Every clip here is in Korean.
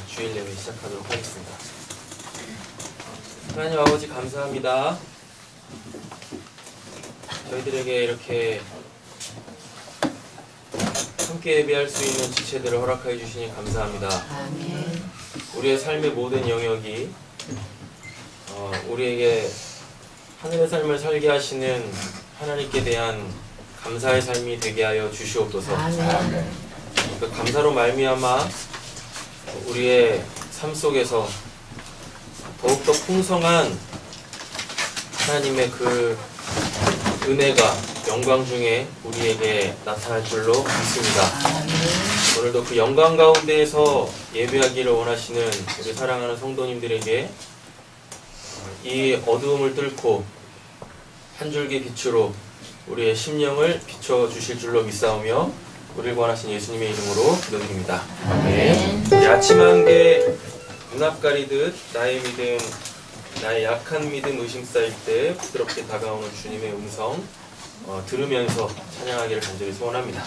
주일 예배 시작하도록 하겠습니다. 하나님 아버지 감사합니다. 저희들에게 이렇게 함께 예배할 수 있는 지체들을 허락하여 주시니 감사합니다. 아멘. 우리의 삶의 모든 영역이 우리에게 하늘의 삶을 살게 하시는 하나님께 대한 감사의 삶이 되게 하여 주시옵소서. 아멘. 그 감사로 말미암아 우리의 삶 속에서 더욱더 풍성한 하나님의 그 은혜가 영광 중에 우리에게 나타날 줄로 믿습니다. 오늘도 그 영광 가운데에서 예배하기를 원하시는 우리 사랑하는 성도님들에게 이 어두움을 뚫고 한 줄기 빛으로 우리의 심령을 비춰주실 줄로 믿사오며 우리를 구원하신 예수님의 이름으로 기도드립니다. 아멘. 아침 한개 눈앞 가리듯 나의 믿음, 나의 약한 믿음 의심 쌓일 때 부드럽게 다가오는 주님의 음성 들으면서 찬양하기를 간절히 소원합니다.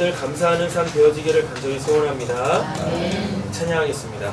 오늘 감사하는 삶 되어지기를 간절히 소원합니다. 찬양하겠습니다.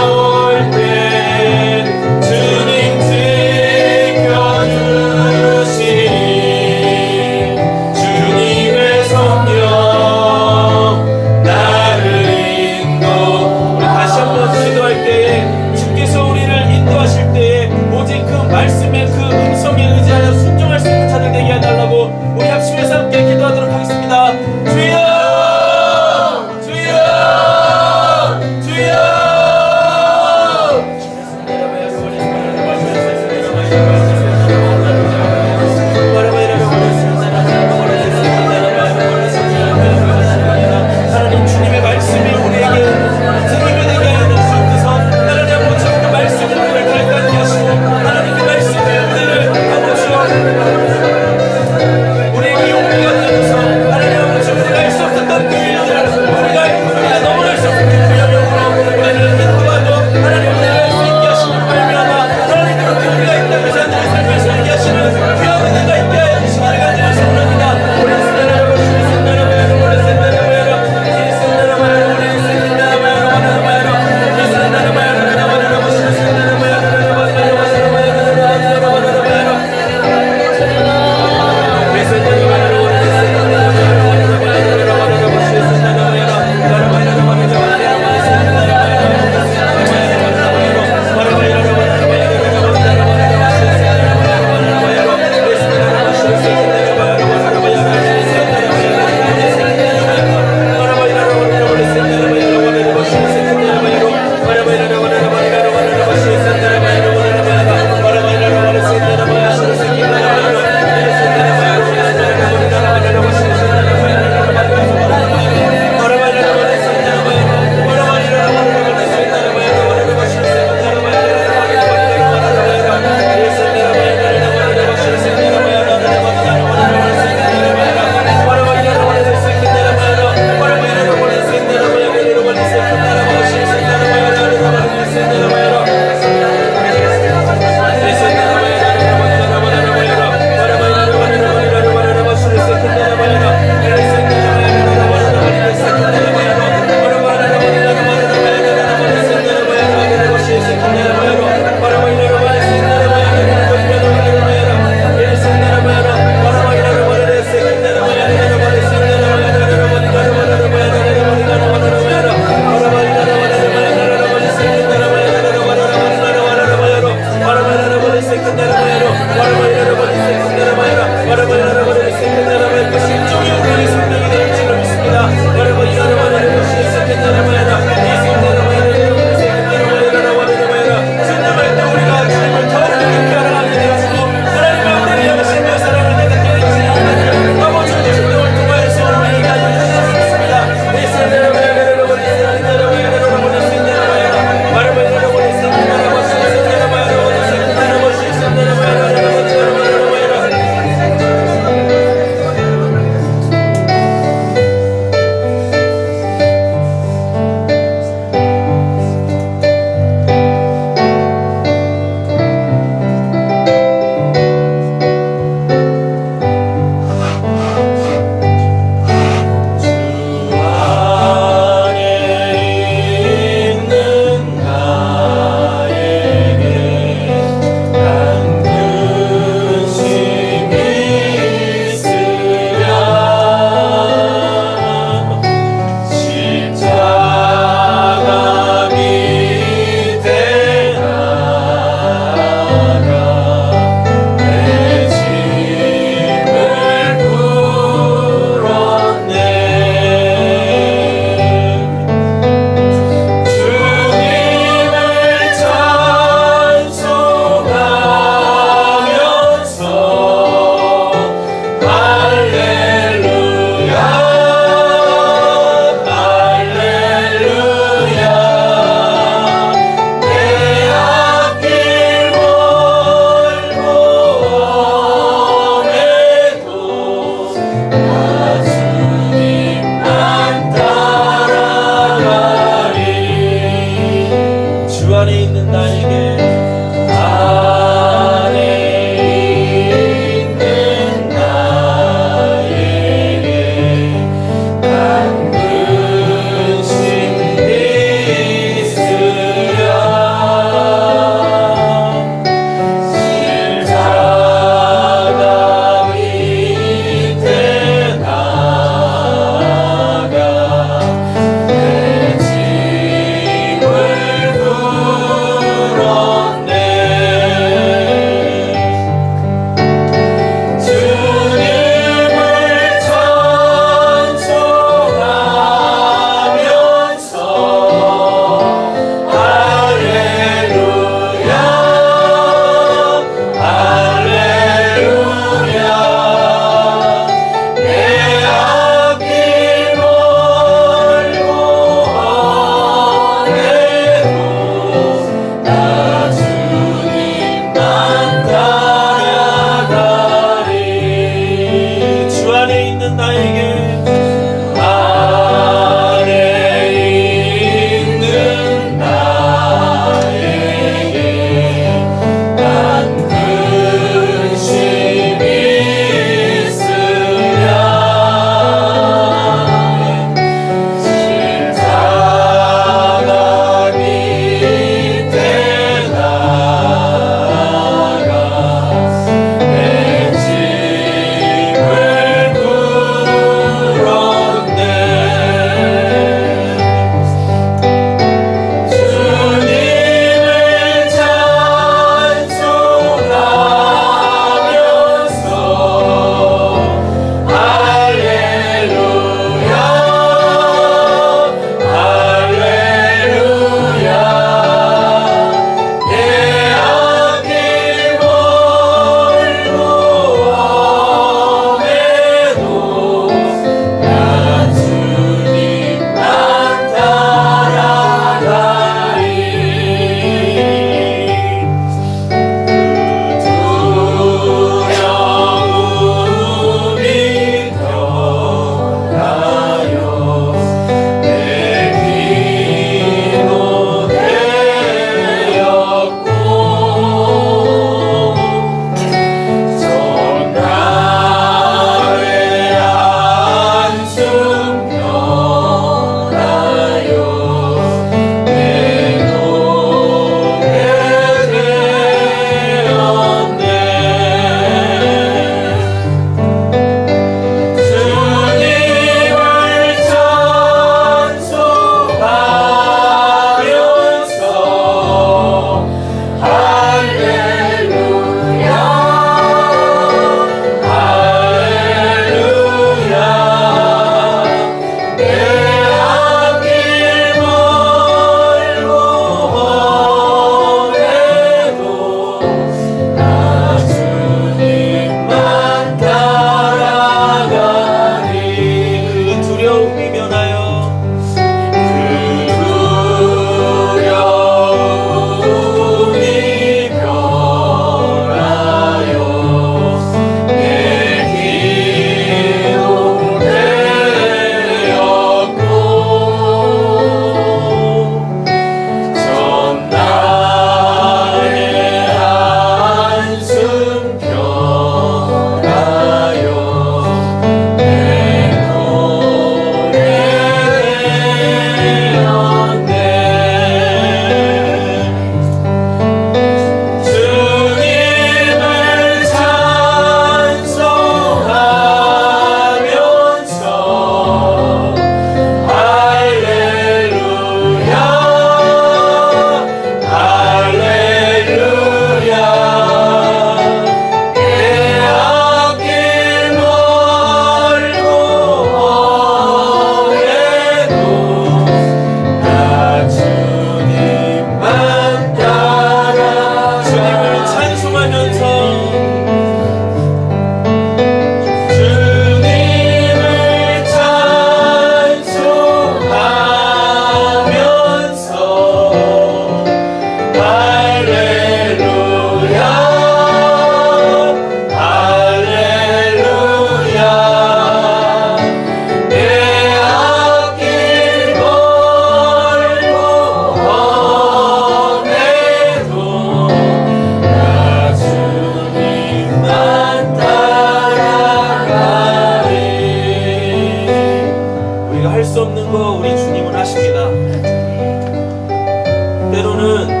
때로는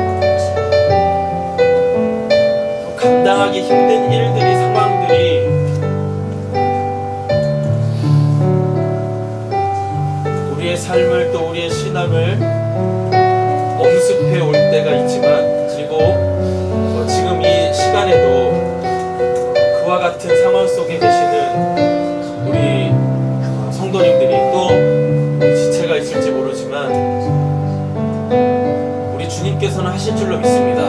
감당하기 힘든 일들이, 상황들이 우리의 삶을, 또 우리의 신앙을 엄습해 올 때가 있지만, 그리고 지금 이 시간에도 그와 같은 상황 속에 계시는 우리 성도님들이, 또 지체가 있을지 모르지만 우리 주님께서는 하실 줄로 믿습니다.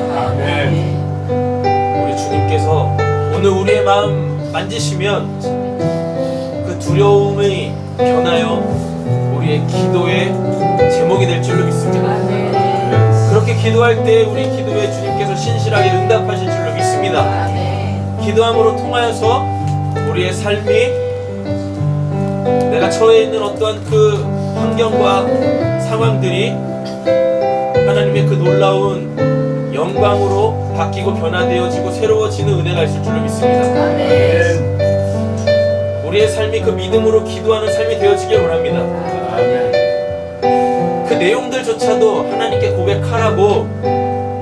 우리 주님께서 오늘 우리의 마음 만지시면 그 두려움이 변하여 우리의 기도의 제목이 될 줄로 믿습니다. 그렇게 기도할 때 우리 기도에 주님께서 신실하게 응답하실 줄로 믿습니다. 기도함으로 통하여서 우리의 삶이, 내가 처해 있는 어떠한 그 환경과 상황들이 하나님의 그 놀라운 영광으로 바뀌고 변화되어지고 새로워지는 은혜가 있을 줄로 믿습니다. 우리의 삶이 그 믿음으로 기도하는 삶이 되어지길 원합니다. 그 내용들조차도 하나님께 고백하라고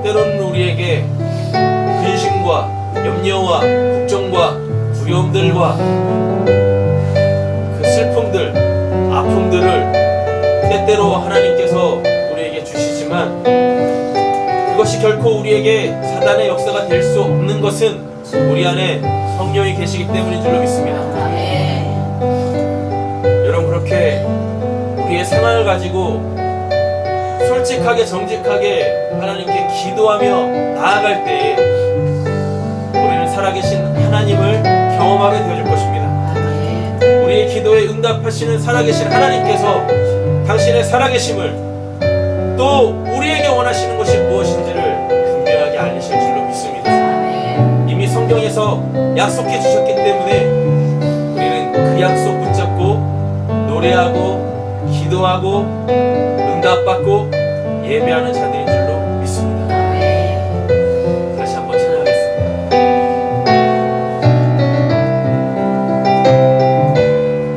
때로는 우리에게 근심과 염려와 걱정과 두려움들과 그 슬픔들, 아픔들을 때때로 하나님께서 우리에게 주시지만, 그것이 결코 우리에게 사단의 역사가 될 수 없는 것은 우리 안에 성령이 계시기 때문인 줄로 믿습니다. 여러분, 그렇게 우리의 상황을 가지고 솔직하게 정직하게 하나님께 기도하며 나아갈 때에 우리는 살아계신 하나님을 경험하게 되어질 것입니다. 우리의 기도에 응답하시는 살아계신 하나님께서 당신의 살아계심을, 또 우리에게 원하시는 것이 무엇인지를 분명하게 알리실 줄로 믿습니다. 이미 성경에서 약속해 주셨기 때문에 우리는 그 약속 붙잡고 노래하고 기도하고 응답받고 예배하는 자들인 줄로 믿습니다. 다시 한번 찬양하겠습니다.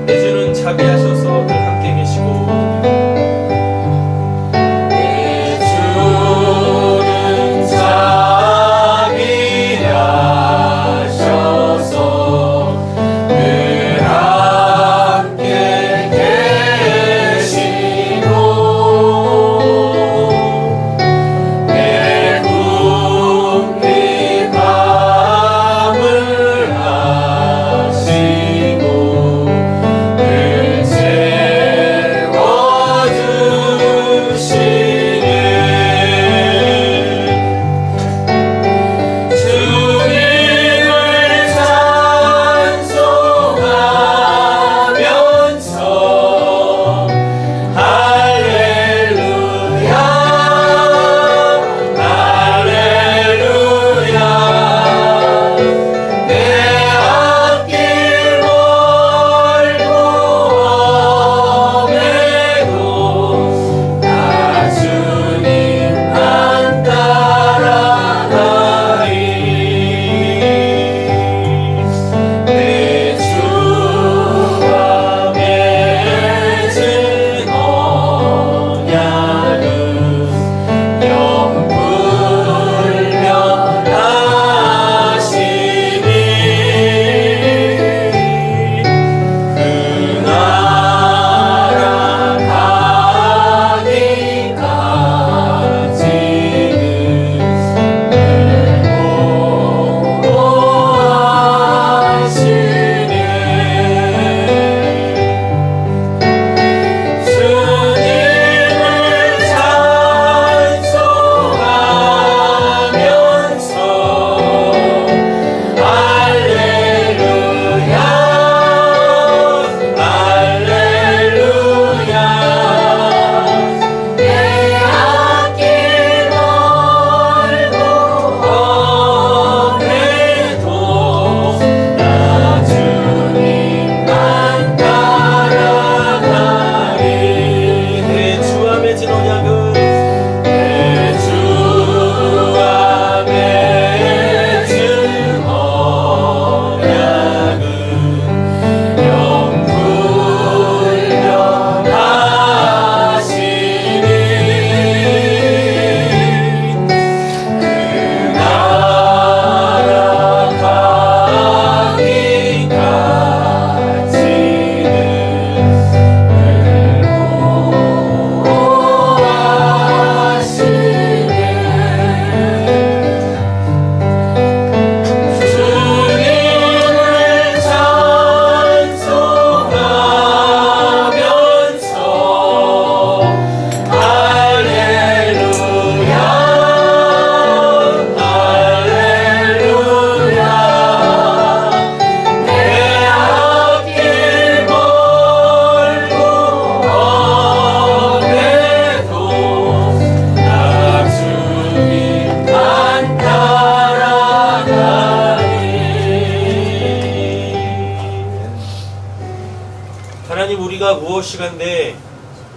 내 주는 자비하셔서 늘 함께 계시고, 내 주는 자비하셔서 늘 함께 계시고,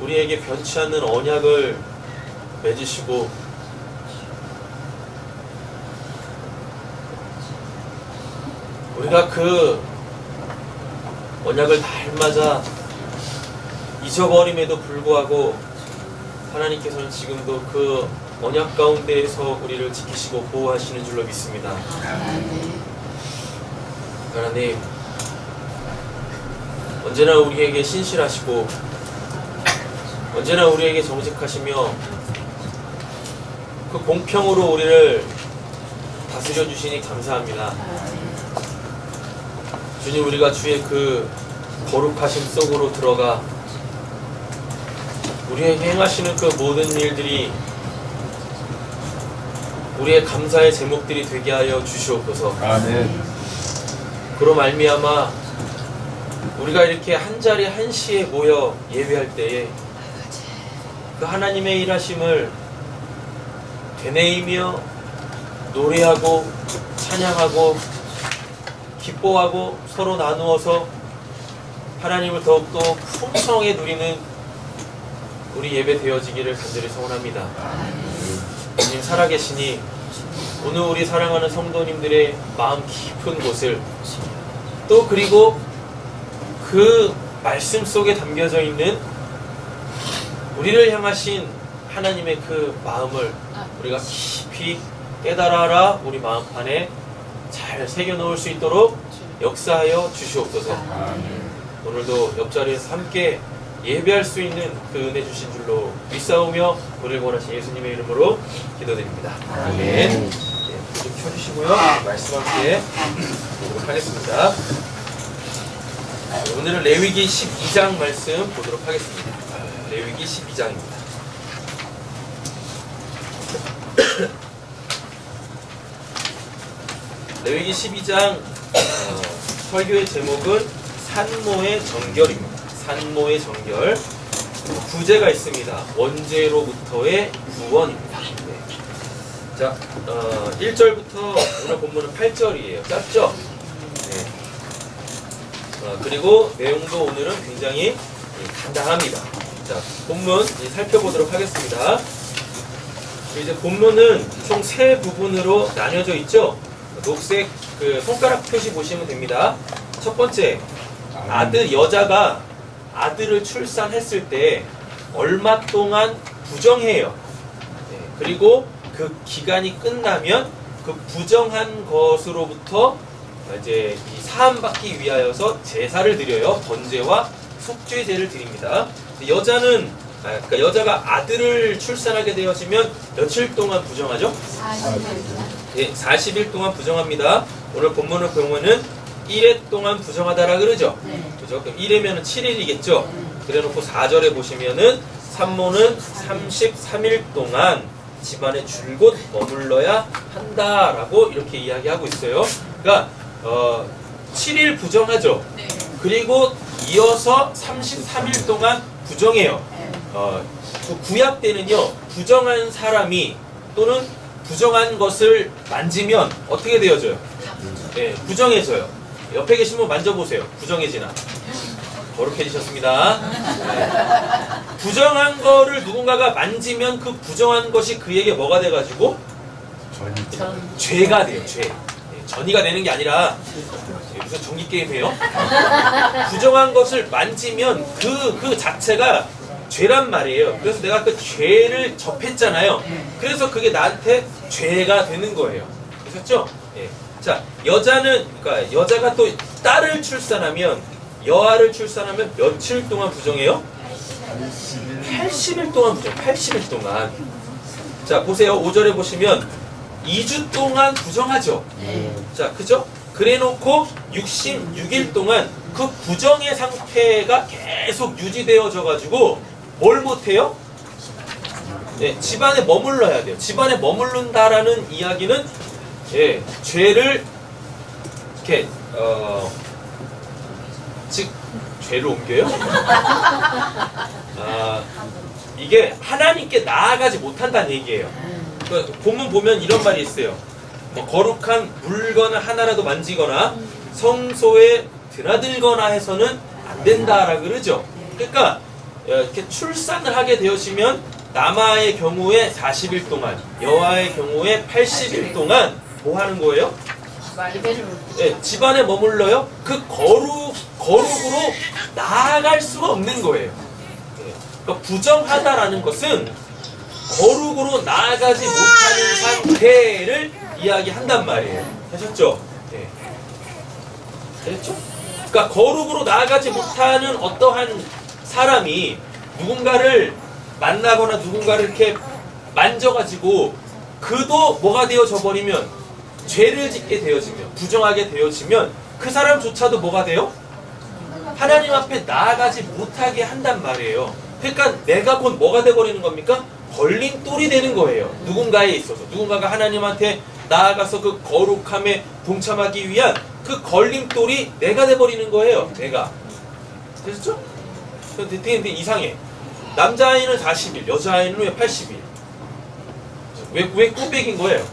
우리에게 변치 않는 언약을 맺으시고 우리가 그 언약을 닮아자 잊어버림에도 불구하고 하나님께서는 지금도 그 언약 가운데에서 우리를 지키시고 보호하시는 줄로 믿습니다. 하나님, 언제나 우리에게 신실하시고 언제나 우리에게 정직하시며 그 공평으로 우리를 다스려 주시니 감사합니다. 주님, 우리가 주의 그 거룩하심 속으로 들어가 우리에게 행하시는 그 모든 일들이 우리의 감사의 제목들이 되게 하여 주시옵소서. 아멘. 그로 말미암아 우리가 이렇게 한자리 한시에 모여 예배할 때에 그 하나님의 일하심을 되뇌이며 노래하고 찬양하고 기뻐하고 서로 나누어서 하나님을 더욱더 풍성하게 누리는 우리 예배 되어지기를 간절히 소원합니다. 주님 살아계시니 오늘 우리 사랑하는 성도님들의 마음 깊은 곳을 또 그리고 그 말씀 속에 담겨져 있는 우리를 향하신 하나님의 그 마음을 우리가 깊이 깨달아라 우리 마음판에 잘 새겨놓을 수 있도록 역사하여 주시옵소서. 오늘도 옆자리에서 함께 예배할 수 있는 그 은혜 주신 줄로 믿사오며 우리를 원하신 예수님의 이름으로 기도드립니다. 아멘. 네, 좀 켜주시고요. 말씀 함께 보도록 하겠습니다. 오늘은 레위기 12장 말씀 보도록 하겠습니다. 레위기 12장입니다. 레위기 12장 설교의 제목은 산모의 정결입니다. 산모의 정결. 부제가 있습니다. 원죄로부터의 구원입니다. 네. 자, 1절부터 오늘 본문은 8절이에요. 짧죠? 네. 그리고 내용도 오늘은 굉장히 간단합니다. 자, 본문 살펴보도록 하겠습니다. 이제 본문은 총 3부분으로 나뉘어져 있죠. 녹색 그 손가락 표시 보시면 됩니다. 첫 번째, 여자가 아들을 출산했을 때 얼마 동안 부정해요. 네, 그리고 그 기간이 끝나면 그 부정한 것으로부터 이제 이 사함받기 위하여서 제사를 드려요. 번제와 속죄제를 드립니다. 그러니까 여자가 아들을 출산하게 되어지면 며칠 동안 부정하죠? 40일. 네, 40일 동안 부정합니다. 오늘 본문을 보면은 1회 동안 부정하다라 그러죠? 네. 그죠? 그럼 1회면은 7일이겠죠? 네. 그래 놓고 4절에 보시면은 산모는 33일 동안 집안에 줄곧 머물러야 한다라고 이렇게 이야기하고 있어요. 그러니까 7일 부정하죠? 네. 그리고 이어서 33일 동안 부정해요. 그 구약 때는요, 부정한 사람이 또는 부정한 것을 만지면 어떻게 되어져요? 네, 부정해져요. 옆에 계신 분 만져보세요. 부정해지나? 거룩해지셨습니다. 네. 부정한 거를 누군가가 만지면 그 부정한 것이 그에게 뭐가 돼가지고? 죄가 돼요. 죄. 네, 전이가 되는 게 아니라 무슨 전기 게임이에요? 부정한 것을 만지면 그 자체가 죄란 말이에요. 그래서 내가 그 죄를 접했잖아요. 그래서 그게 나한테 죄가 되는 거예요. 그렇죠? 예. 자, 그러니까 여자가 또 딸을 출산하면, 여아를 출산하면 며칠 동안 부정해요? 80일 동안 부정. 80일 동안. 자, 보세요. 5절에 보시면 2주 동안 부정하죠. 자, 그죠? 그래 놓고 66일 동안 그 부정의 상태가 계속 유지되어져 가지고 뭘 못해요? 네, 집안에 머물러야 돼요. 집안에 머무른다라는 이야기는 죄를 이렇게 즉 죄를 옮겨요? 이게 하나님께 나아가지 못한다는 얘기예요. 그러니까 본문 보면 이런 말이 있어요. 뭐 거룩한 물건을 하나라도 만지거나 성소에 드나들거나 해서는 안 된다라 그러죠. 그러니까 이렇게 출산을 하게 되어지면 남아의 경우에 40일 동안, 여아의 경우에 80일 동안 뭐 하는 거예요? 네, 집안에 머물러요. 그 거룩으로 나아갈 수가 없는 거예요. 네, 그러니까 부정하다라는 것은 거룩으로 나아가지 못하는 상태를 이야기한단 말이에요. 하셨죠? 네. 됐죠? 그러니까 거룩으로 나아가지 못하는 어떠한 사람이 누군가를 만나거나 누군가를 이렇게 만져가지고 그도 뭐가 되어져 버리면 죄를 짓게 되어지면 부정하게 되어지면 그 사람조차도 뭐가 돼요? 하나님 앞에 나아가지 못하게 한단 말이에요. 그러니까 내가 곧 뭐가 돼버리는 겁니까? 걸림돌이 되는 거예요. 누군가에 있어서 누군가가 하나님한테 나아가서 그 거룩함에 동참하기 위한 그 걸림돌이 내가 돼버리는 거예요. 내가. 되셨죠? 근데 이상해. 남자아이는 40일, 여자아이는 왜 80일? 왜 꼬백인 거예요?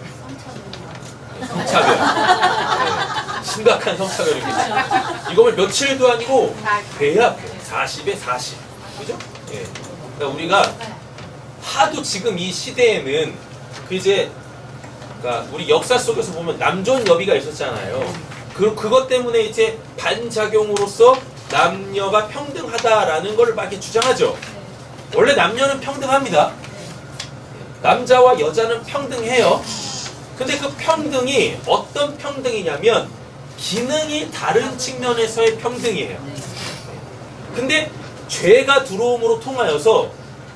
성차별. 네. 심각한 성차별이겠지. 이거를 며칠도 아니고 배야 배. 40에 40. 그죠? 예. 그러니까 우리가 하도 지금 이 시대에는 그 이제 그러니까 우리 역사 속에서 보면 남존 여비가 있었잖아요. 그것 때문에 이제 반작용으로서 남녀가 평등하다라는 걸 막 이렇게 주장하죠. 원래 남녀는 평등합니다. 남자와 여자는 평등해요. 근데 그 평등이 어떤 평등이냐면 기능이 다른 측면에서의 평등이에요. 근데 죄가 들어옴으로 통하여서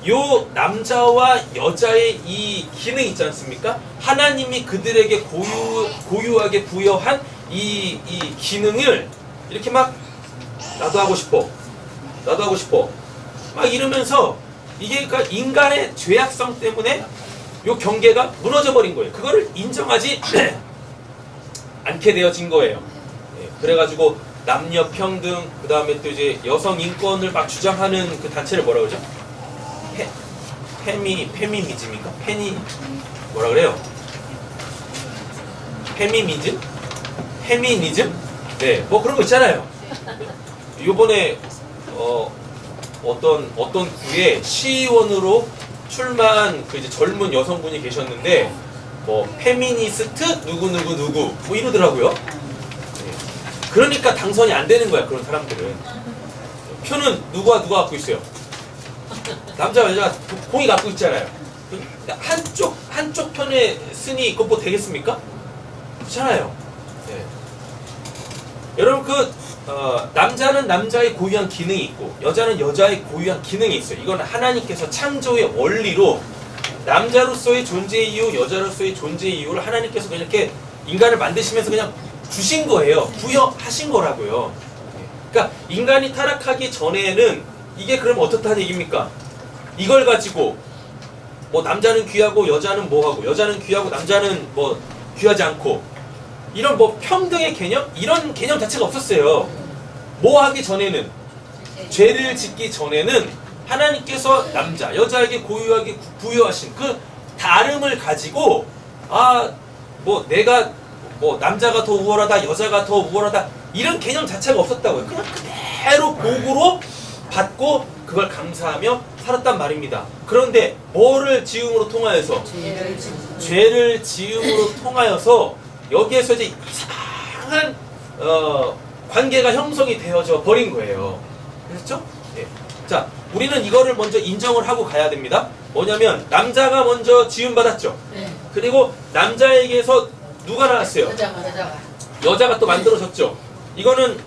요 남자와 여자의 이 기능 있지 않습니까? 하나님이 그들에게 고유하게 부여한 이 기능을 이렇게 막 나도 하고 싶어 막 이러면서 이게 그러니까 인간의 죄악성 때문에 요 경계가 무너져 버린 거예요. 그거를 인정하지 않게 되어진 거예요. 예, 그래가지고 남녀 평등, 그 다음에 또 이제 여성 인권을 막 주장하는 그 단체를 뭐라 그러죠? 페미니즘인가? 뭐라 그래요? 페미니즘? 네, 뭐 그런 거 있잖아요. 요번에 어떤 구에 시의원으로 출마한 그 이제 젊은 여성분이 계셨는데 뭐 페미니스트 누구 뭐 이러더라고요. 네. 그러니까 당선이 안 되는 거야. 그런 사람들은 표는 누가 갖고 있어요? 남자와 여자가 공이 갖고 있잖아요. 한쪽 편에 쓰니 그거 뭐 되겠습니까? 그렇잖아요. 네. 여러분 남자는 남자의 고유한 기능이 있고 여자는 여자의 고유한 기능이 있어요. 이건 하나님께서 창조의 원리로 남자로서의 존재 이유, 여자로서의 존재 이유를 하나님께서 그냥 이렇게 인간을 만드시면서 그냥 주신 거예요. 부여하신 거라고요. 그러니까 인간이 타락하기 전에는 이게 그럼 어떻다는 얘기입니까? 이걸 가지고 뭐 남자는 귀하고 여자는 뭐하고 여자는 귀하고 남자는 뭐 귀하지 않고 이런 뭐 평등의 개념? 이런 개념 자체가 없었어요. 뭐 하기 전에는 죄를 짓기 전에는 하나님께서 남자, 여자에게 고유하게 부여하신 그 다름을 가지고 뭐 내가 뭐 남자가 더 우월하다, 여자가 더 우월하다 이런 개념 자체가 없었다고요. 그냥 그대로 복으로 받고 그걸 감사하며 살았단 말입니다. 그런데 뭐를 지음으로 통하여서? 죄를 지음으로 통하여서 여기에서 이제 이상한 관계가 형성이 되어져 버린 거예요. 그렇죠? 네. 자, 우리는 이거를 먼저 인정을 하고 가야 됩니다. 뭐냐면 남자가 먼저 지음받았죠. 네. 그리고 남자에게서 누가 나왔어요? 여자가 또 만들어졌죠. 이거는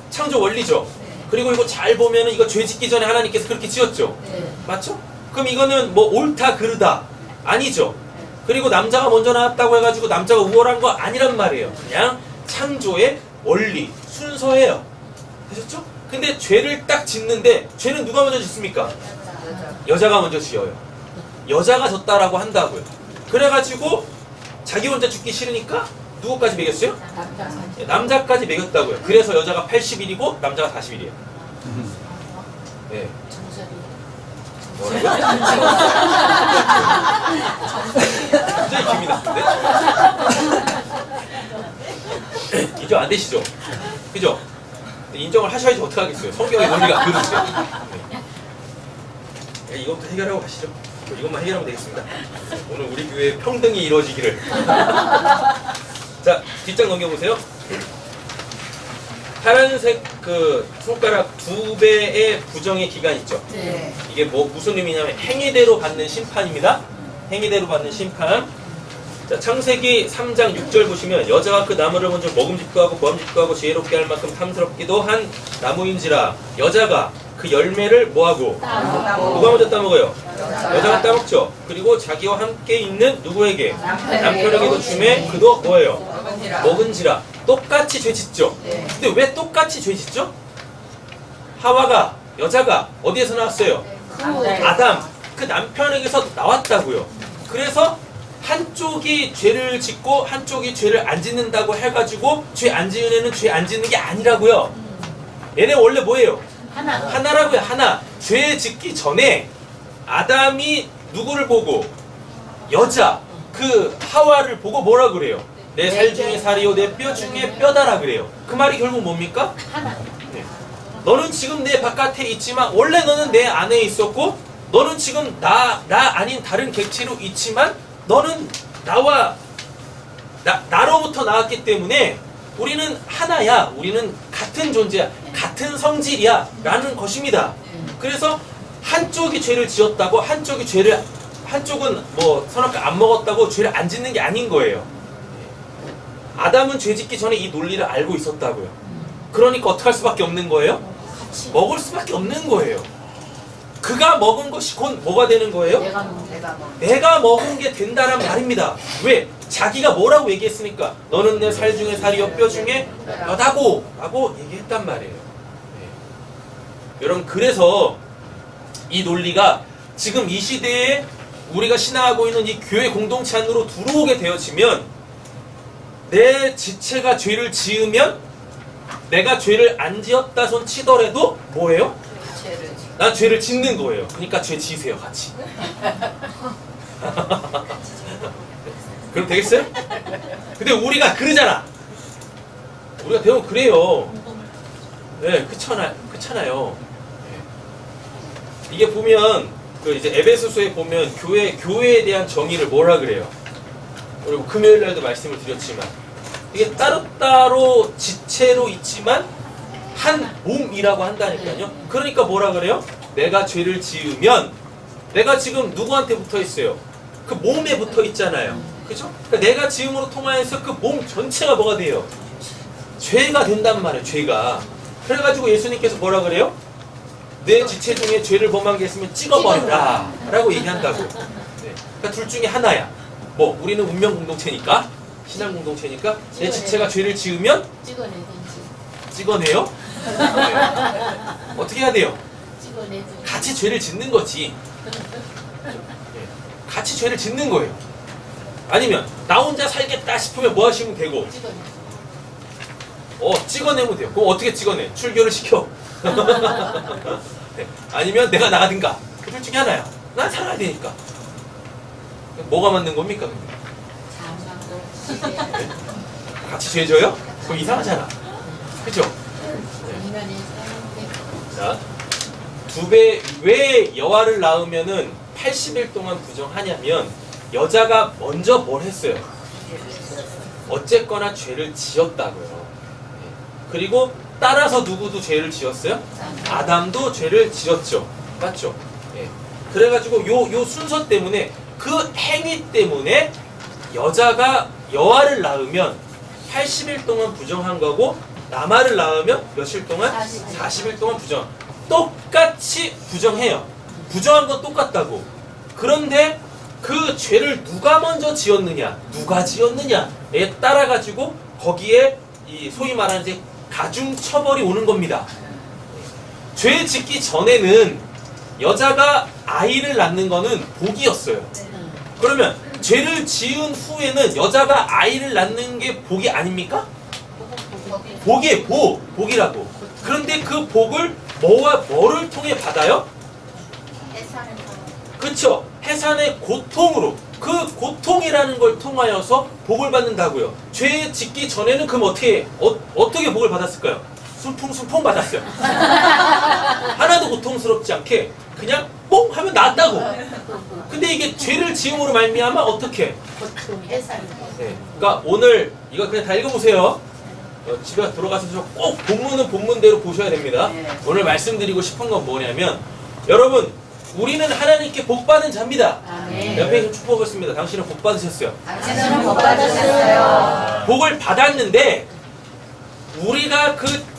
창조 원리죠. 네. 그리고 이거 잘 보면은 이거 죄 짓기 전에 하나님께서 그렇게 지었죠. 네. 맞죠? 그럼 이거는 뭐 옳다 그르다 아니죠. 그리고 남자가 먼저 나왔다고 해가지고 남자가 우월한 거 아니란 말이에요. 그냥 창조의 원리, 순서예요. 되셨죠? 근데 죄를 딱 짓는데 죄는 누가 먼저 짓습니까? 여자가 먼저 지어요. 여자가 졌다라고 한다고요. 그래가지고 자기 혼자 죽기 싫으니까 누구까지 매겼어요? 남자까지 매겼다고요. 그래서 여자가 80일이고 남자가 40일이에요. 네. 뭐라고요? 굉장히 기분이 나쁜데? 인정 안 되시죠? 그죠? 인정을 하셔야지 어떡하겠어요. 성경의 논리가 그런데. 이것부터 해결하고 가시죠. 이것만 해결하면 되겠습니다. 오늘 우리 교회 평등이 이루어지기를. 자, 뒷장 넘겨보세요. 파란색 그 손가락 2배의 부정의 기간 있죠? 네. 이게 뭐 무슨 의미냐면 행위대로 받는 심판입니다. 행위대로 받는 심판. 자, 창세기 3장 6절 보시면 여자가 그 나무를 먼저 먹음직도 하고 보암직도 하고 지혜롭게 할 만큼 탐스럽기도 한 나무인지라 여자가 그 열매를 뭐하고? 누가 먼저 따먹어요? 여자가 따먹죠. 그리고 자기와 함께 있는 누구에게? 남편에게도 주매 그도 뭐예요? 먹은지라. 똑같이 죄 짓죠. 근데 왜 똑같이 죄 짓죠? 하와가, 여자가 어디에서 나왔어요? 아담, 그 남편에게서 나왔다고요. 그래서 한쪽이 죄를 짓고 한쪽이 죄를 안 짓는다고 해가지고 죄 안 지은 애는 죄 안 짓는 게 아니라고요. 얘네 원래 뭐예요? 하나라고요. 하나. 죄 짓기 전에 아담이 누구를 보고? 여자, 그 하와를 보고 뭐라 그래요? 내 살 중에 살이요 내 뼈 중에 뼈다라 그래요. 그 말이 결국 뭡니까? 네. 너는 지금 내 바깥에 있지만 원래 너는 내 안에 있었고 너는 지금 나 아닌 다른 객체로 있지만 너는 나로부터 나왔기 때문에 우리는 하나야. 우리는 같은 존재야. 같은 성질이야. 라는 것입니다. 그래서 한쪽이 죄를 지었다고 한쪽은 뭐 선악과 안 먹었다고 죄를 안 짓는 게 아닌 거예요. 아담은 죄 짓기 전에 이 논리를 알고 있었다고요. 그러니까 어떻게 할 수밖에 없는 거예요? 먹을 수밖에 없는 거예요. 그가 먹은 것이 곧 뭐가 되는 거예요? 내가 먹은 게 된다란 말입니다. 왜? 자기가 뭐라고 얘기했으니까 너는 내 살 중에 살이요 뼈 중에 뼈다고 라고 얘기했단 말이에요. 네. 여러분 그래서 이 논리가 지금 이 시대에 우리가 신앙하고 있는 이 교회 공동체 안으로 들어오게 되어지면 내 지체가 죄를 지으면 내가 죄를 안 지었다 손 치더라도 뭐예요? 난 죄를 짓는 거예요. 그러니까 죄 지으세요 같이. 그럼 되겠어요? 근데 우리가 그러잖아. 우리가 대부분 그래요. 네, 그렇잖아요. 네. 이게 보면 그 이제 에베소서에 보면 교회에 대한 정의를 뭐라 그래요? 그리고 금요일 날도 말씀을 드렸지만 이게 따로따로 지체로 있지만 한 몸이라고 한다니까요. 그러니까 뭐라 그래요? 내가 죄를 지으면 내가 지금 누구한테 붙어 있어요? 그 몸에 붙어 있잖아요. 그죠? 그러니까 내가 지음으로 통하여서 그 몸 전체가 뭐가 돼요? 죄가 된단 말이에요. 죄가. 그래가지고 예수님께서 뭐라 그래요? 내 지체 중에 죄를 범한 게 있으면 찍어버리라 라고 얘기한다고. 네. 그러니까 둘 중에 하나야. 뭐 우리는 운명 공동체니까, 신앙 공동체니까 내 지체가 죄를 지으면 찍어내요? 네. 어떻게 해야 돼요? 같이 죄를 짓는 거지. 네. 같이 죄를 짓는 거예요. 아니면 나 혼자 살겠다 싶으면 뭐 하시면 되고 찍어내면 돼요. 그럼 어떻게 찍어내? 출교를 시켜. 네. 아니면 내가 나가든가. 그 둘 중에 하나야. 난 살아야 되니까. 뭐가 맞는 겁니까? 네? 같이 죄 져요? 그럼 이상하잖아. 그죠? 네. 자, 2배 왜 여아를 낳으면은 80일 동안 부정하냐면 여자가 먼저 뭘 했어요? 어쨌거나 죄를 지었다고요. 그리고 따라서 누구도 죄를 지었어요? 아담도 죄를 지었죠. 맞죠? 예. 그래가지고 요 순서 때문에 그 행위 때문에 여자가 여아를 낳으면 80일 동안 부정한 거고 남아를 낳으면 며칠 동안? 40일 동안 부정. 똑같이 부정해요. 부정한 건 똑같다고. 그런데 그 죄를 누가 먼저 지었느냐, 누가 지었느냐에 따라 가지고 거기에 이 소위 말하는 이제 가중 처벌이 오는 겁니다. 죄 짓기 전에는 여자가 아이를 낳는 거는 복이었어요. 그러면 죄를 지은 후에는 여자가 아이를 낳는 게 복이 아닙니까? 복이에요. 복이라고. 그런데 그 복을 뭐를 통해 받아요? 그쵸? 해산의 고통으로. 그 고통이라는 걸 통하여서 복을 받는다고요. 죄 짓기 전에는 그럼 어떻게 복을 받았을까요? 순풍순풍 받았어요. 하나도 고통스럽지 않게. 그냥 뽕 하면 낫다고. 근데 이게 죄를 지음으로 말미암아 어떻게? 네. 그러니까 오늘 이거 그냥 다 읽어보세요. 집에 들어가서 꼭 본문은 본문대로 보셔야 됩니다. 오늘 말씀드리고 싶은 건 뭐냐면 여러분 우리는 하나님께 복 받은 자입니다. 옆에 좀 축복하겠습니다. 당신은 복 받으셨어요. 당신은 복 받으셨어요. 복을 받았는데 우리가 그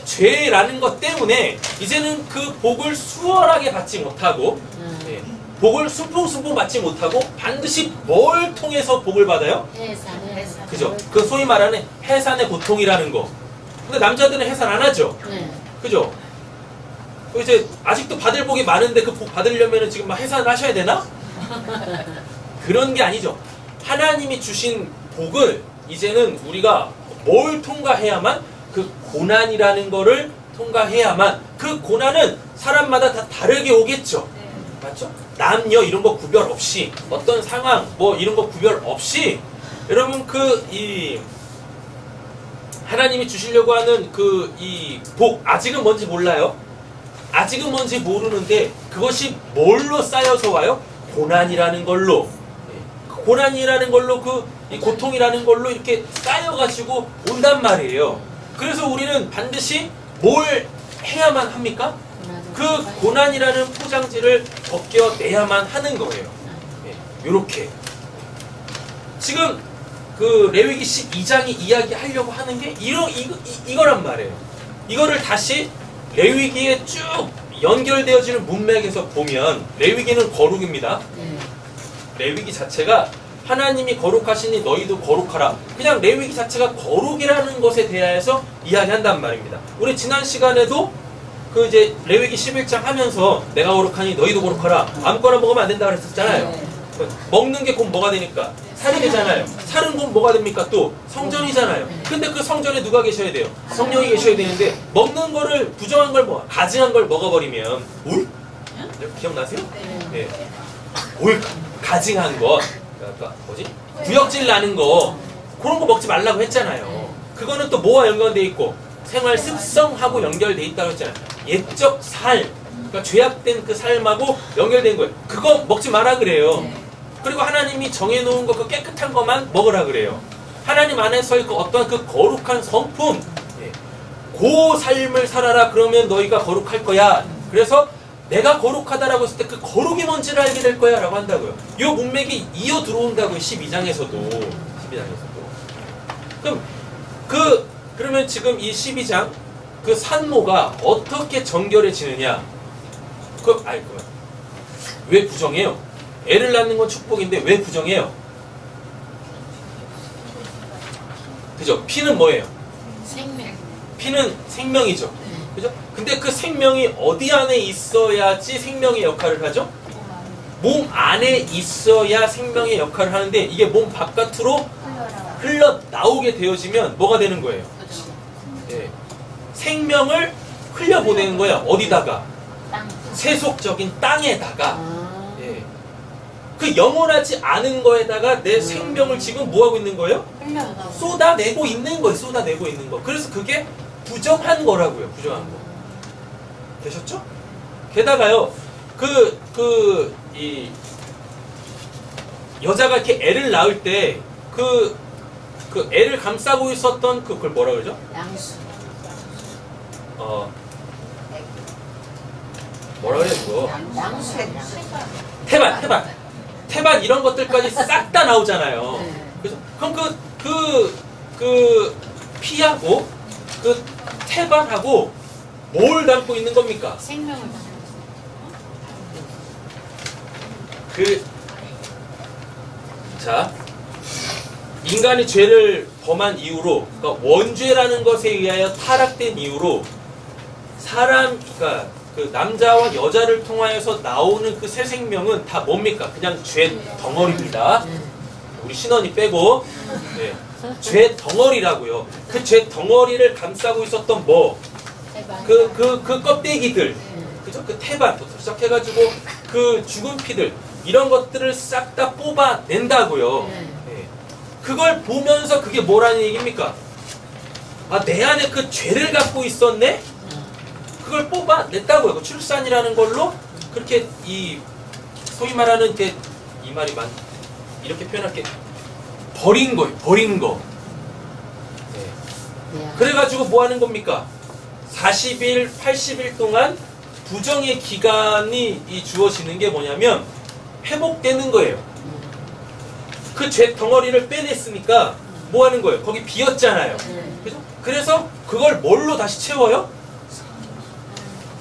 죄라는 것 때문에 이제는 그 복을 수월하게 받지 못하고 복을 순풍순풍 받지 못하고 반드시 뭘 통해서 복을 받아요? 해산. 그죠? 그 소위 말하는 해산의 고통이라는 거. 근데 남자들은 해산 안 하죠? 그죠? 이제 아직도 받을 복이 많은데 그 복 받으려면 지금 막 해산을 하셔야 되나? 그런 게 아니죠. 하나님이 주신 복을 이제는 우리가 뭘 통과해야만 그 고난이라는 거를 통과해야만 그 고난은 사람마다 다 다르게 오겠죠. 맞죠? 남녀 이런 거 구별 없이 어떤 상황 뭐 이런 거 구별 없이 여러분 이 하나님이 주시려고 하는 그 이 복 아직은 뭔지 몰라요. 아직은 뭔지 모르는데 그것이 뭘로 쌓여서 와요? 고난이라는 걸로. 고난이라는 걸로 이 고통이라는 걸로 이렇게 쌓여가지고 온단 말이에요. 그래서 우리는 반드시 뭘 해야만 합니까? 그 고난이라는 포장지를 벗겨내야만 하는 거예요. 요렇게. 지금 그 레위기 12장이 이야기하려고 하는 게 이거란 말이에요. 이거를 다시 레위기에 쭉 연결되어지는 문맥에서 보면 레위기는 거룩입니다. 레위기 자체가 하나님이 거룩하시니 너희도 거룩하라. 그냥 레위기 자체가 거룩이라는 것에 대하여서 이야기한단 말입니다. 우리 지난 시간에도 그 이제 레위기 11장 하면서 내가 거룩하니 너희도 거룩하라. 아무거나 먹으면 안 된다고 그랬었잖아요. 먹는 게 곧 뭐가 되니까? 살이 되잖아요. 살은 곧 뭐가 됩니까? 또 성전이잖아요. 근데 그 성전에 누가 계셔야 돼요? 성령이 계셔야 되는데 먹는 거를 부정한 걸 가증한 걸 먹어버리면 울? 기억나세요? 네. 울 가증한 것 그러니까 뭐지? 구역질 나는 거 그런 거 먹지 말라고 했잖아요. 그거는 또 뭐와 연관돼 있고 생활 습성하고 연결돼 있다고 했잖아요. 옛적 삶 그러니까 죄악된 그 삶하고 연결된 거예요. 그거 먹지 마라 그래요. 그리고 하나님이 정해놓은 거 그 깨끗한 것만 먹으라 그래요. 하나님 안에서의 그 어떤 그 거룩한 성품 그 삶을 살아라 그러면 너희가 거룩할 거야. 그래서 내가 거룩하다라고 했을 때 그 거룩이 뭔지를 알게 될 거야 라고 한다고요. 이 문맥이 이어 들어온다고요. 12장에서도 그러면 지금 이 12장 그 산모가 어떻게 정결해지느냐 왜 부정해요? 애를 낳는 건 축복인데 왜 부정해요? 그죠? 피는 뭐예요? 생명. 피는 생명이죠. 그죠? 근데 그 생명이 어디 안에 있어야지 생명의 역할을 하죠? 몸 안에 있어야 생명의 역할을 하는데 이게 몸 바깥으로 흘러나오게 되어지면 뭐가 되는 거예요? 예. 생명을 흘려보내는 거야. 어디다가? 세속적인 땅에다가. 예. 그 영원하지 않은 거에다가 내 생명을 지금 뭐하고 있는 거예요? 쏟아내고 있는 거예요. 쏟아내고 있는 거. 그래서 그게 부정한 거라고요. 부정한 거. 되셨죠? 게다가요. 이 여자가 이렇게 애를 낳을 때 그 애를 감싸고 있었던 그걸 뭐라 그러죠? 양수. 뭐라 그래요, 그거? 양수. 태반 이런 것들까지 싹 다 나오잖아요. 그래서 그럼 그 피하고 그 태반하고 뭘 담고 있는 겁니까? 생명을 자, 인간이 죄를 범한 이후로, 그러니까 원죄라는 것에 의하여 타락된 이후로 그러니까 그 남자와 여자를 통하여서 나오는 그 새 생명은 다 뭡니까? 그냥 죄 덩어리입니다. 우리 신원이 빼고 죄 덩어리라고요. 그 죄 덩어리를 감싸고 있었던 그 껍데기들, 그죠? 그 태반부터 시작해가지고 그 죽은 피들 이런 것들을 싹 다 뽑아낸다고요. 그걸 보면서 그게 뭐라는 얘기입니까? 내 안에 그 죄를 갖고 있었네? 그걸 뽑아냈다고요. 그 출산이라는 걸로 그렇게 이 소위 말하는 게 이 말이 이렇게 표현할게 버린 거예요. 버린 거. 네. 그래가지고 뭐 하는 겁니까? 40일, 80일 동안 부정의 기간이 주어지는 게 뭐냐면 회복되는 거예요. 그 죄 덩어리를 빼냈으니까 뭐 하는 거예요? 거기 비었잖아요. 그죠? 그래서 그걸 뭘로 다시 채워요?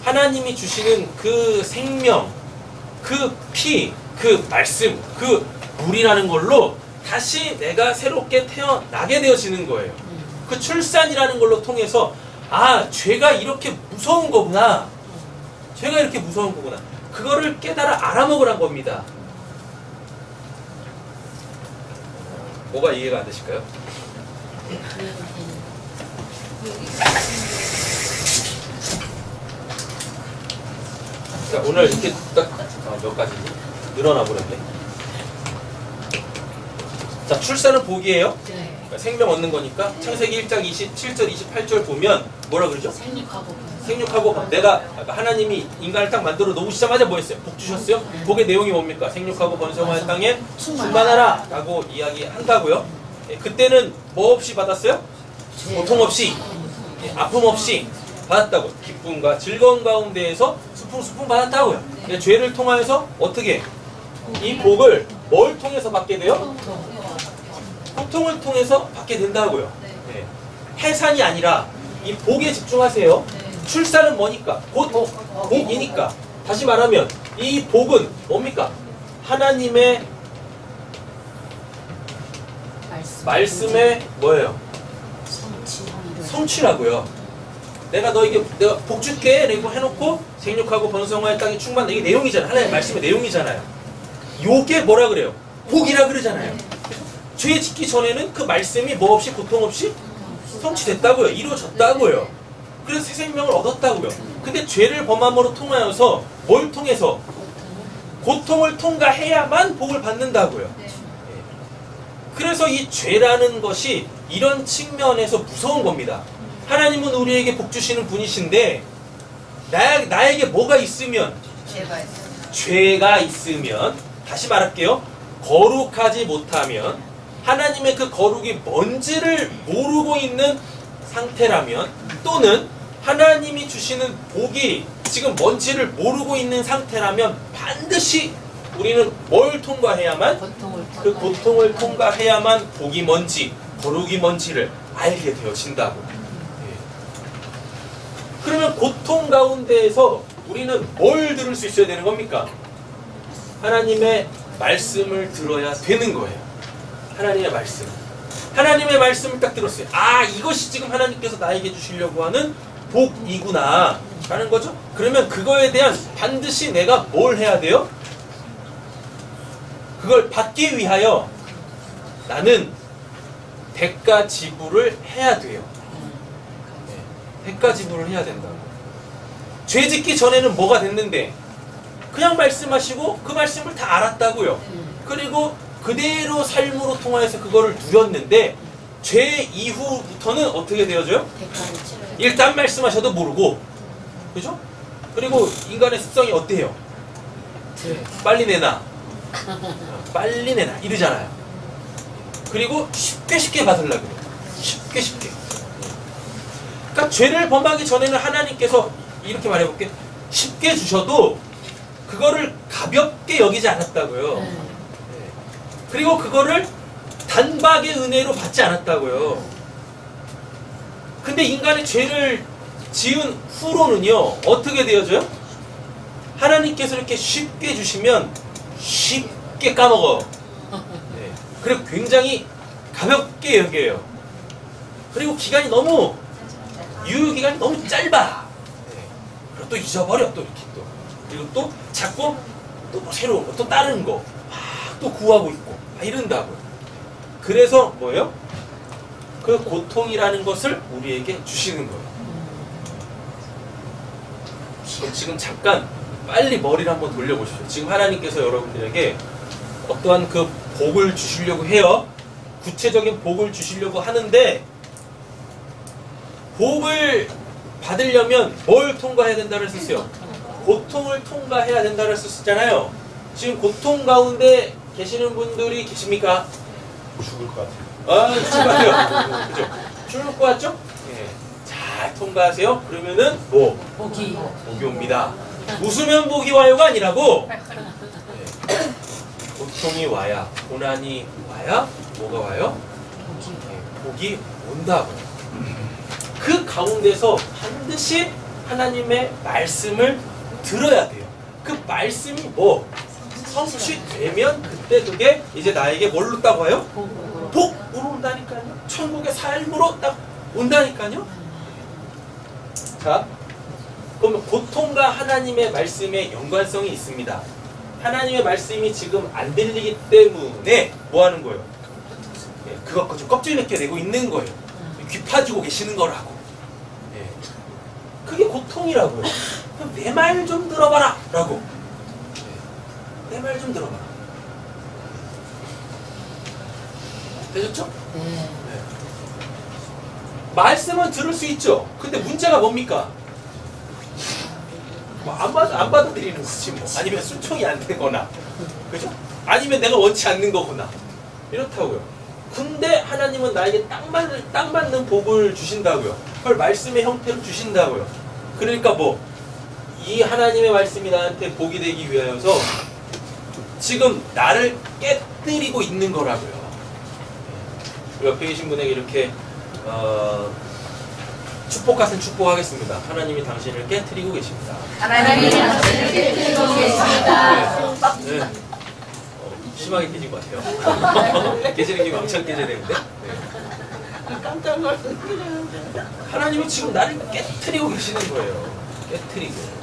하나님이 주시는 그 생명, 그 피, 그 말씀, 그 물이라는 걸로 다시 내가 새롭게 태어나게 되어지는 거예요. 그 출산이라는 걸로 통해서 아, 죄가 이렇게 무서운 거구나. 죄가 이렇게 무서운 거구나. 그거를 깨달아 알아먹으란 겁니다. 뭐가 이해가 안 되실까요? 자, 오늘 이렇게 딱 몇 가지지? 늘어나 버렸네. 자, 출산은 복이에요. 그러니까 생명 얻는 거니까 창세기 1장 27절 28절 보면 뭐라 그러죠? 생육하고 내가 하나님이 인간을 딱 만들어 놓으시자마자 뭐 했어요? 복 주셨어요? 복의 내용이 뭡니까? 생육하고 번성하는 땅에 충만하라 라고 이야기한다고요. 예, 그때는 뭐 없이 받았어요? 고통 없이, 예, 아픔 없이 받았다고. 기쁨과 즐거운 가운데에서 수풍수풍 받았다고요. 예, 죄를 통하여서 어떻게 이 복을 뭘 통해서 받게 돼요? 고통을 통해서 받게 된다고요. 예, 해산이 아니라 이 복에 집중하세요. 출산은 뭐니까? 곧 복이니까. 다시 말하면 이 복은 뭡니까? 하나님의 말씀의 뭐예요? 성취라고요. 내가 너에게 내가 복 줄게 라고 해놓고 생육하고 번성하여 땅이 충만하다. 이게 내용이잖아요. 하나님의 말씀의 내용이잖아요. 요게 뭐라 그래요? 복이라 그러잖아요. 죄 짓기 전에는 그 말씀이 뭐 없이 고통 없이 성취됐다고요. 이루어졌다고요. 그래서 새 생명을 얻었다고요. 근데 죄를 범함으로 통하여서 뭘 통해서? 고통을 통과해야만 복을 받는다고요. 그래서 이 죄라는 것이 이런 측면에서 무서운 겁니다. 하나님은 우리에게 복 주시는 분이신데 나에게 뭐가 있으면? 죄가 있으면, 다시 말할게요. 거룩하지 못하면, 하나님의 그 거룩이 뭔지를 모르고 있는 상태라면, 또는 하나님이 주시는 복이 지금 뭔지를 모르고 있는 상태라면 반드시 우리는 뭘 통과해야만? 그 고통을 통과해야만 복이 뭔지, 거룩이 뭔지를 알게 되어진다고. 예. 그러면 고통 가운데에서 우리는 뭘 들을 수 있어야 되는 겁니까? 하나님의 말씀을 들어야 되는 거예요. 하나님의 말씀. 하나님의 말씀을 딱 들었어요. 아, 이것이 지금 하나님께서 나에게 주시려고 하는 복이구나 라는 거죠. 그러면 그거에 대한 반드시 내가 뭘 해야 돼요? 그걸 받기 위하여 나는 대가 지불을 해야 돼요. 네, 대가 지불을 해야 된다고. 죄 짓기 전에는 뭐가 됐는데? 그냥 말씀하시고 그 말씀을 다 알았다고요. 그리고 그대로 삶으로 통하여서 그거를 누렸는데 죄 이후부터는 어떻게 되어져요? 일단 말씀하셔도 모르고, 그죠? 그리고 인간의 습성이 어때요? 빨리 내놔, 빨리 내놔 이러잖아요. 그리고 쉽게 받으려고 그래요. 쉽게. 그러니까 죄를 범하기 전에는 하나님께서 이렇게 말해볼게, 쉽게 주셔도 그거를 가볍게 여기지 않았다고요. 그리고 그거를 단박의 은혜로 받지 않았다고요. 근데 인간의 죄를 지은 후로는요, 어떻게 되어져요? 하나님께서 이렇게 쉽게 주시면 쉽게 까먹어. 네. 그리고 굉장히 가볍게 여겨요. 그리고 기간이 너무, 유효기간이 너무 짧아. 네. 그리고 또 잊어버려, 또 이렇게 또. 그리고 또 자꾸 또 뭐 새로운 거, 또 다른 거 막 또 구하고 있고 막 이런다고요. 그래서 뭐예요? 그 고통이라는 것을 우리에게 주시는 거예요. 지금 잠깐 빨리 머리를 한번 돌려보십시오. 지금 하나님께서 여러분들에게 어떠한 그 복을 주시려고 해요. 구체적인 복을 주시려고 하는데, 복을 받으려면 뭘 통과해야 된다고 했었어요? 고통을 통과해야 된다고 했었잖아요. 지금 고통 가운데 계시는 분들이 계십니까? 죽을 것 같아요. 아, 죽을 것 같아요. 그죠? 죽을 것 같죠? 예. 잘 통과하세요. 그러면은 뭐? 복이. 복이 옵니다. 웃으면 복이 와요가 아니라고. 예. 고통이 와야, 고난이 와야 뭐가 와요? 예. 복이 온다고. 그 가운데서 반드시 하나님의 말씀을 들어야 돼요. 그 말씀이 뭐? 성취되면 그때 그게 이제 나에게 뭘로 딱 와요? 복으로 온다니까요. 천국의 삶으로 딱 온다니까요. 자, 그러면 고통과 하나님의 말씀에 연관성이 있습니다. 하나님의 말씀이 지금 안 들리기 때문에 뭐 하는 거예요? 예, 그거 좀 껍질 벗겨내고 있는 거예요. 귀 파주고 계시는 거라고. 예. 그게 고통이라고요. 내 말 좀 들어봐라 라고. 내 말 좀 들어봐라. 되셨죠? 네. 말씀은 들을 수 있죠. 근데 문제가 뭡니까? 뭐 안 받아들이는 거지 뭐. 아니면 순종이 안 되거나, 그죠? 아니면 내가 원치 않는 거구나. 이렇다고요. 근데 하나님은 나에게 딱 맞는 복을 주신다고요. 그걸 말씀의 형태로 주신다고요. 그러니까 뭐 이 하나님의 말씀이 나한테 복이 되기 위하여서 지금 나를 깨뜨리고 있는 거라고요. 옆에 계신 분에게 이렇게 축복 같은 축복하겠습니다. 하나님이 당신을 깨뜨리고 계십니다. 하나님이 당신을 깨뜨리고 계십니다. 네. 심하게 깨진 것 같아요. 깨지는 게 왕창 깨져야 되는데. 네. 깜짝 놀랐어요. 하나님이 지금 나를 깨뜨리고 계시는 거예요. 깨뜨리고.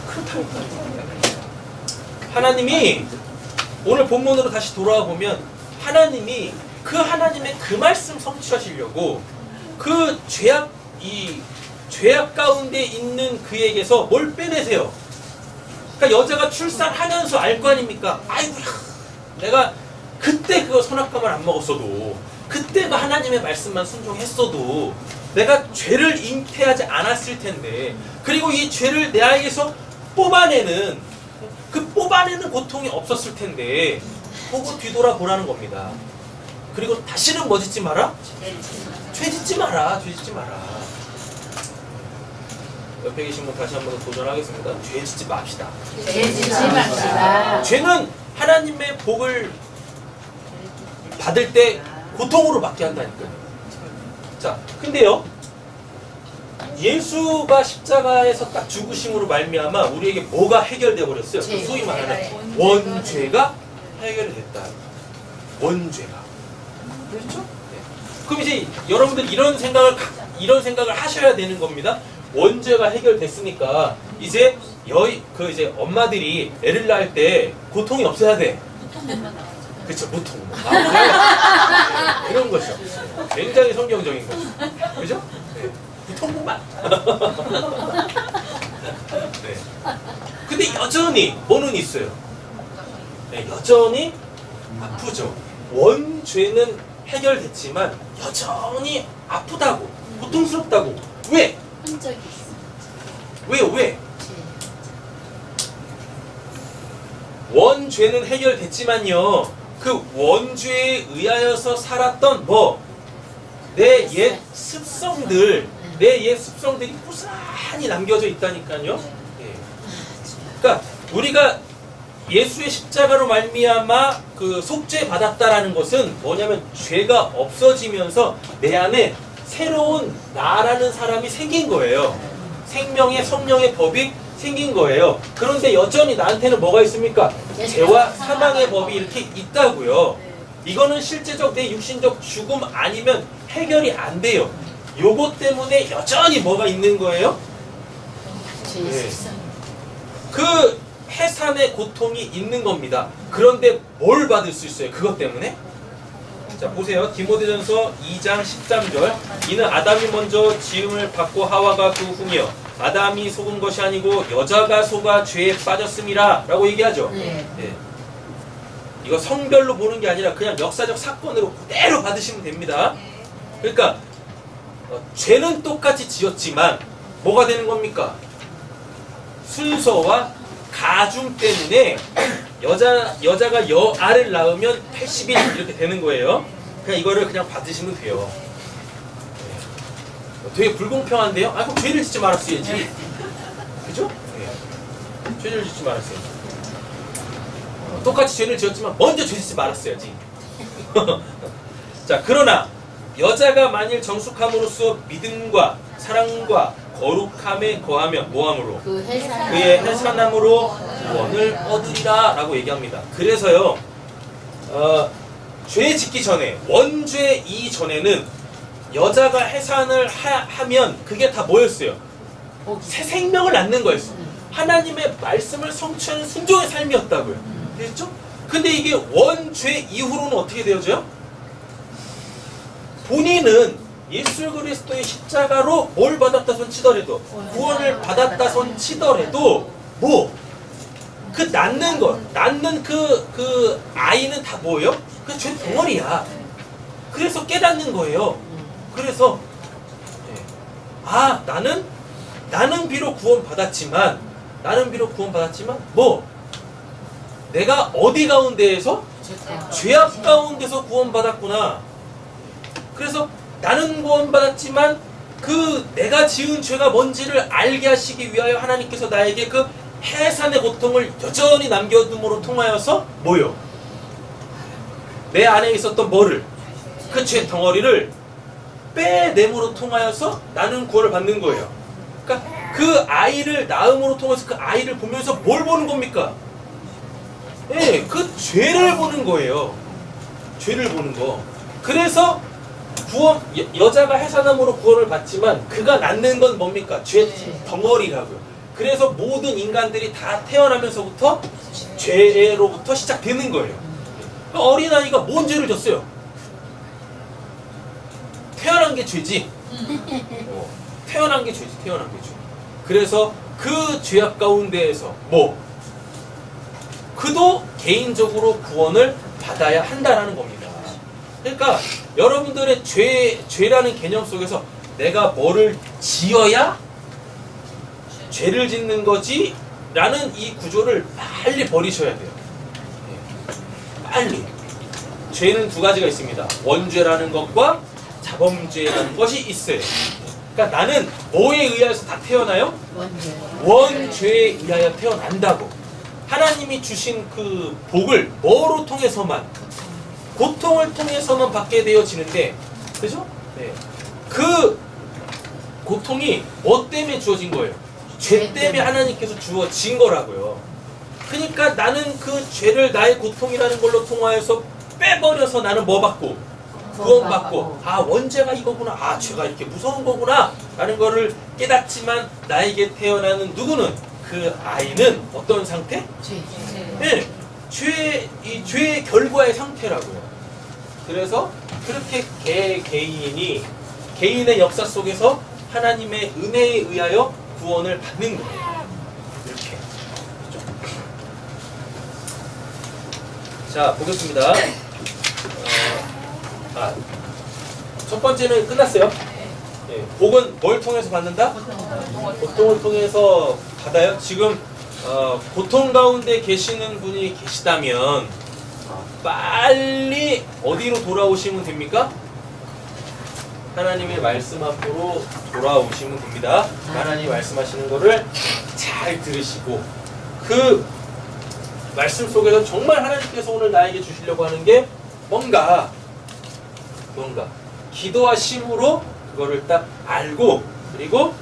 그렇다니까. 하나님이 오늘 본문으로 다시 돌아와 보면 하나님이 그 하나님의 그 말씀 성취하시려고 그 죄악 가운데 있는 그에게서 뭘 빼내세요? 그러니까 여자가 출산하면서 알 거 아닙니까? 아이고야, 내가 그때 그거 선악과를 안 먹었어도, 그때 그 하나님의 말씀만 순종했어도 내가 죄를 잉태하지 않았을 텐데, 그리고 이 죄를 내 안에서 뽑아내는 그 뽑아내는 고통이 없었을 텐데, 보고 뒤돌아보라는 겁니다. 그리고 다시는 뭐 짓지 마라? 죄 짓지 마라. 죄 짓지 마라. 옆에 계신 분 다시 한번 도전하겠습니다. 죄 짓지 맙시다. 죄 짓지 맙시다. 죄는 하나님의 복을 받을 때 고통으로 받게 한다니까요. 자, 근데요, 예수가 십자가에서 딱 죽으심으로 말미암아 우리에게 뭐가 해결돼 버렸어요? 죄. 소위 말하는 원죄가 해결이 됐다. 원죄가. 그렇죠? 네. 그럼 이제 여러분들 이런 생각을 하셔야 되는 겁니다. 원죄가 해결됐으니까 이제 이제 엄마들이 애를 낳을 때 고통이 없어야 돼. 그렇죠, 무통. 네, 이런 거죠. 굉장히 성경적인 거죠. 그죠? 네. 무통만. 네. 근데 여전히 뭐는 있어요? 네, 여전히 아프죠. 원죄는 해결됐지만 여전히 아프다고, 고통스럽다고. 왜? 흔적이 있어. 왜? 원죄는 해결됐지만요, 그 원죄에 의하여서 살았던 내 옛 습성들, 내 옛 습성들이 고스란히 남겨져 있다니까요. 예. 그러니까 우리가 예수의 십자가로 말미암아 그 속죄 받았다라는 것은 뭐냐면 죄가 없어지면서 내 안에 새로운 나라는 사람이 생긴 거예요. 생명의 성령의 법이 생긴 거예요. 그런데 여전히 나한테는 뭐가 있습니까? 죄와 사망의 법이 이렇게 있다고요. 이거는 실제적 내 육신적 죽음 아니면 해결이 안 돼요. 요것 때문에 여전히 뭐가 있는 거예요? 죄의 네. 습성. 그 해산의 고통이 있는 겁니다. 그런데 뭘 받을 수 있어요? 그것 때문에? 자, 보세요. 디모데전서 2장 13절. 이는 아담이 먼저 지음을 받고 하와가 그 후며 아담이 속은 것이 아니고 여자가 속아 죄에 빠졌음이라 라고 얘기하죠. 네. 네. 이거 성별로 보는 게 아니라 그냥 역사적 사건으로 그대로 받으시면 됩니다. 그러니까 죄는 똑같이 지었지만 뭐가 되는 겁니까? 순서와 가중 때문에 여자가 여아를 낳으면 80일 이렇게 되는 거예요. 그냥 이거를 그냥 받으시면 돼요. 되게 불공평한데요? 아, 그럼 죄를 짓지 말았어야지. 그죠? 네. 죄를 짓지 말았어야지. 똑같이 죄를 지었지만 먼저 죄 짓지 말았어야지. 자, 그러나 여자가 만일 정숙함으로써 믿음과 사랑과 거룩함에 거하면 뭐함으로? 그의 해산함으로 구원을 얻으리라 라고 얘기합니다. 그래서요, 죄 짓기 전에, 원죄 이전에는 여자가 해산을 하면 그게 다 뭐였어요? 새 생명을 낳는 거였어요. 하나님의 말씀을 성취하는 순종의 삶이었다고요. 됐죠? 근데 이게 원죄 이후로는 어떻게 되어져요? 본인은 예수 그리스도의 십자가로 뭘 받았다 손 치더라도, 구원을 받았다 손 치더라도, 그 낳는 것, 낳는 그 아이는 다 뭐예요? 그 죄 덩어리야. 그래서 깨닫는 거예요. 그래서 나는 비록 구원받았지만 내가 어디 가운데에서? 죄악 가운데서 구원받았구나. 그래서 나는 구원받았지만 그 내가 지은 죄가 뭔지를 알게 하시기 위하여 하나님께서 나에게 그 해산의 고통을 여전히 남겨둠으로 통하여서 뭐요? 내 안에 있었던 뭐를? 그 죄 덩어리를 빼냄으로 통하여서 나는 구원을 받는 거예요. 그러니까 그 아이를 낳음으로 통해서 그 아이를 보면서 뭘 보는 겁니까? 예, 그 죄를 보는 거예요. 죄를 보는 거. 그래서 여자가 해산함으로 구원을 받지만 그가 낳는 건 뭡니까? 죄 덩어리라고요. 그래서 모든 인간들이 다 태어나면서부터 죄로부터 시작되는 거예요. 어린아이가 뭔 죄를 졌어요? 태어난 게 죄지. 태어난 게 죄지. 그래서 그 죄악 가운데에서 그도 개인적으로 구원을 받아야 한다는 겁니다. 그러니까 여러분들의 죄라는 개념 속에서 내가 뭐를 지어야 죄를 짓는 거지 라는 이 구조를 빨리 버리셔야 돼요. 빨리. 죄는 두 가지가 있습니다. 원죄라는 것과 자범죄라는 것이 있어요. 그러니까 나는 뭐에 의해서 다 태어나요? 원죄에 의하여 태어난다고. 하나님이 주신 그 복을 뭐로 통해서만, 고통을 통해서만 받게 되어지는데, 그죠? 네. 그 고통이 뭐 때문에 주어진 거예요? 죄 때문에 하나님께서 주어진 거라고요. 그러니까 나는 그 죄를 나의 고통이라는 걸로 통하여서 빼버려서 나는 뭐 받고? 구원받고, 원죄가 이거구나, 죄가 이렇게 무서운 거구나 라는 거를 깨닫지만 나에게 태어나는 누구는? 그 아이는 어떤 상태? 네, 죄의 결과의 상태라고요. 그래서 그렇게 개인의 역사 속에서 하나님의 은혜에 의하여 구원을 받는 거예요. 이렇게. 자, 보겠습니다. 첫 번째는 끝났어요. 네, 복은 뭘 통해서 받는다? 고통을 통해서 받아요. 지금 고통 가운데 계시는 분이 계시다면 빨리 어디로 돌아오시면 됩니까? 하나님의 말씀 앞으로 돌아오시면 됩니다. 하나님이 말씀하시는 거를 잘 들으시고 그 말씀 속에서 정말 하나님께서 오늘 나에게 주시려고 하는 게 뭔가 기도하심으로 그거를 딱 알고, 그리고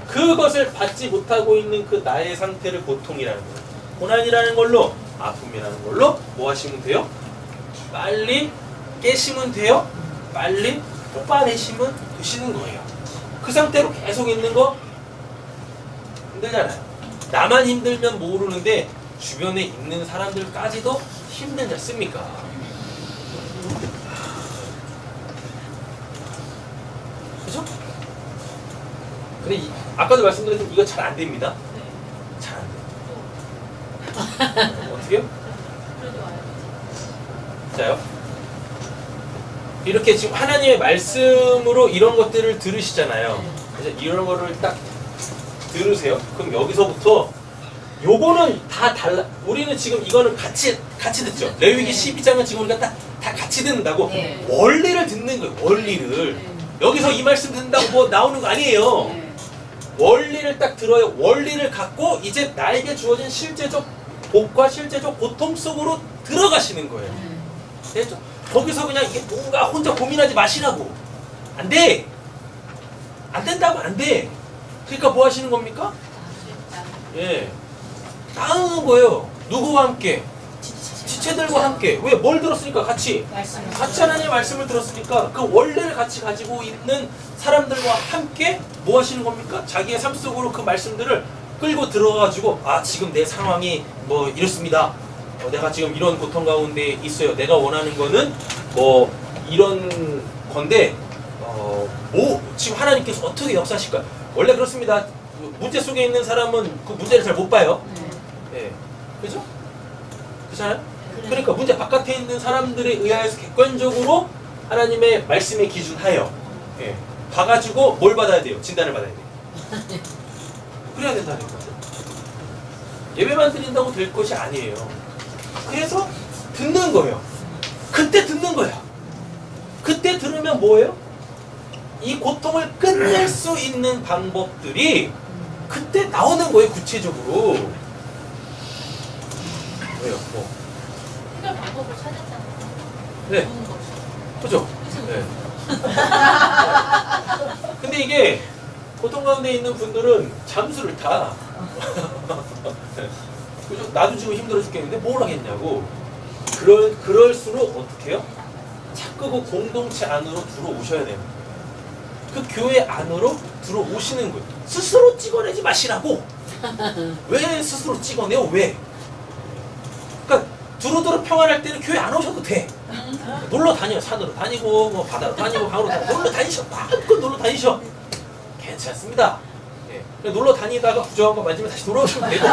그것을 받지 못하고 있는 그 나의 상태를 고통이라는 거예요. 고난이라는 걸로, 아픔이라는 걸로 뭐 하시면 돼요? 빨리 깨시면 돼요. 빨리 뽑아내시면 되시는 거예요. 그 상태로 계속 있는 거 힘들잖아요. 나만 힘들면 모르는데 주변에 있는 사람들까지도 힘들지 않습니까? 그죠? 근데 아까도 말씀드렸지만 이거 잘 안 됩니다. 잘 안 돼요. 어떻게요? 자요. 이렇게 지금 하나님의 말씀으로 이런 것들을 들으시잖아요. 그래서 이런 거를 딱 들으세요. 그럼 여기서부터 요거는 다 달라. 우리는 지금 이거는 같이 듣죠. 레위기 12장은 지금 우리가 다 같이 듣는다고. 네. 원리를 듣는 거예요. 원리를. 여기서 이 말씀 듣는다고 뭐 나오는 거 아니에요. 네. 원리를 딱 들어요. 원리를 갖고 이제 나에게 주어진 실제적 복과 실제적 고통 속으로 들어가시는 거예요. 됐죠? 거기서 그냥 이게 뭔가 혼자 고민하지 마시라고. 안 돼. 안 된다고 안 돼. 그러니까 뭐 하시는 겁니까? 예. 따르는 거예요. 누구와 함께? 지체들과 함께. 왜? 뭘 들었으니까 같이. 같이 하나님의 말씀을 들었으니까 그 원리를 같이 가지고 있는 사람들과 함께 뭐 하시는 겁니까? 자기의 삶 속으로 그 말씀들을 끌고 들어가가지고 아 지금 내 상황이 뭐 이렇습니다. 내가 지금 이런 고통 가운데 있어요. 내가 원하는 거는 뭐 이런 건데 뭐 지금 하나님께서 어떻게 역사하실까? 원래 그렇습니다. 문제 속에 있는 사람은 그 문제를 잘 못 봐요. 예, 그죠? 그렇잖아요? 그러니까 문제 바깥에 있는 사람들에 의하여서 객관적으로 하나님의 말씀에 기준하여 예, 봐가지고 뭘 받아야 돼요? 진단을 받아야 돼요. 그래야 된다는 거죠. 예배만 드린다고 될 것이 아니에요. 그래서 듣는 거예요. 그때 듣는 거야. 그때 들으면 뭐예요? 이 고통을 끝낼 수 있는 방법들이 그때 나오는 거예요. 구체적으로. 왜요? 뭐. 해결 방법을 찾았잖아. 네. 그죠? 네. 근데 이게 고통 가운데 있는 분들은 잠수를 타. 그죠? 나도 지금 힘들어 죽겠는데 뭘 하겠냐고. 그럴수록 어떻게 해요? 자꾸 그 공동체 안으로 들어오셔야 돼요. 그 교회 안으로 들어오시는 거예요. 스스로 찍어내지 마시라고. 왜 스스로 찍어내요? 왜? 그러니까 두루두루 평안할 때는 교회 안 오셔도 돼. 놀러 다녀요. 산으로 다니고 뭐 바다로 다니고 강으로 다니고 놀러 다니셔. 마음껏 놀러 다니셔. 괜찮습니다. 예. 놀러 다니다가 부정한 거 맞으면 다시 돌아오시면 되고.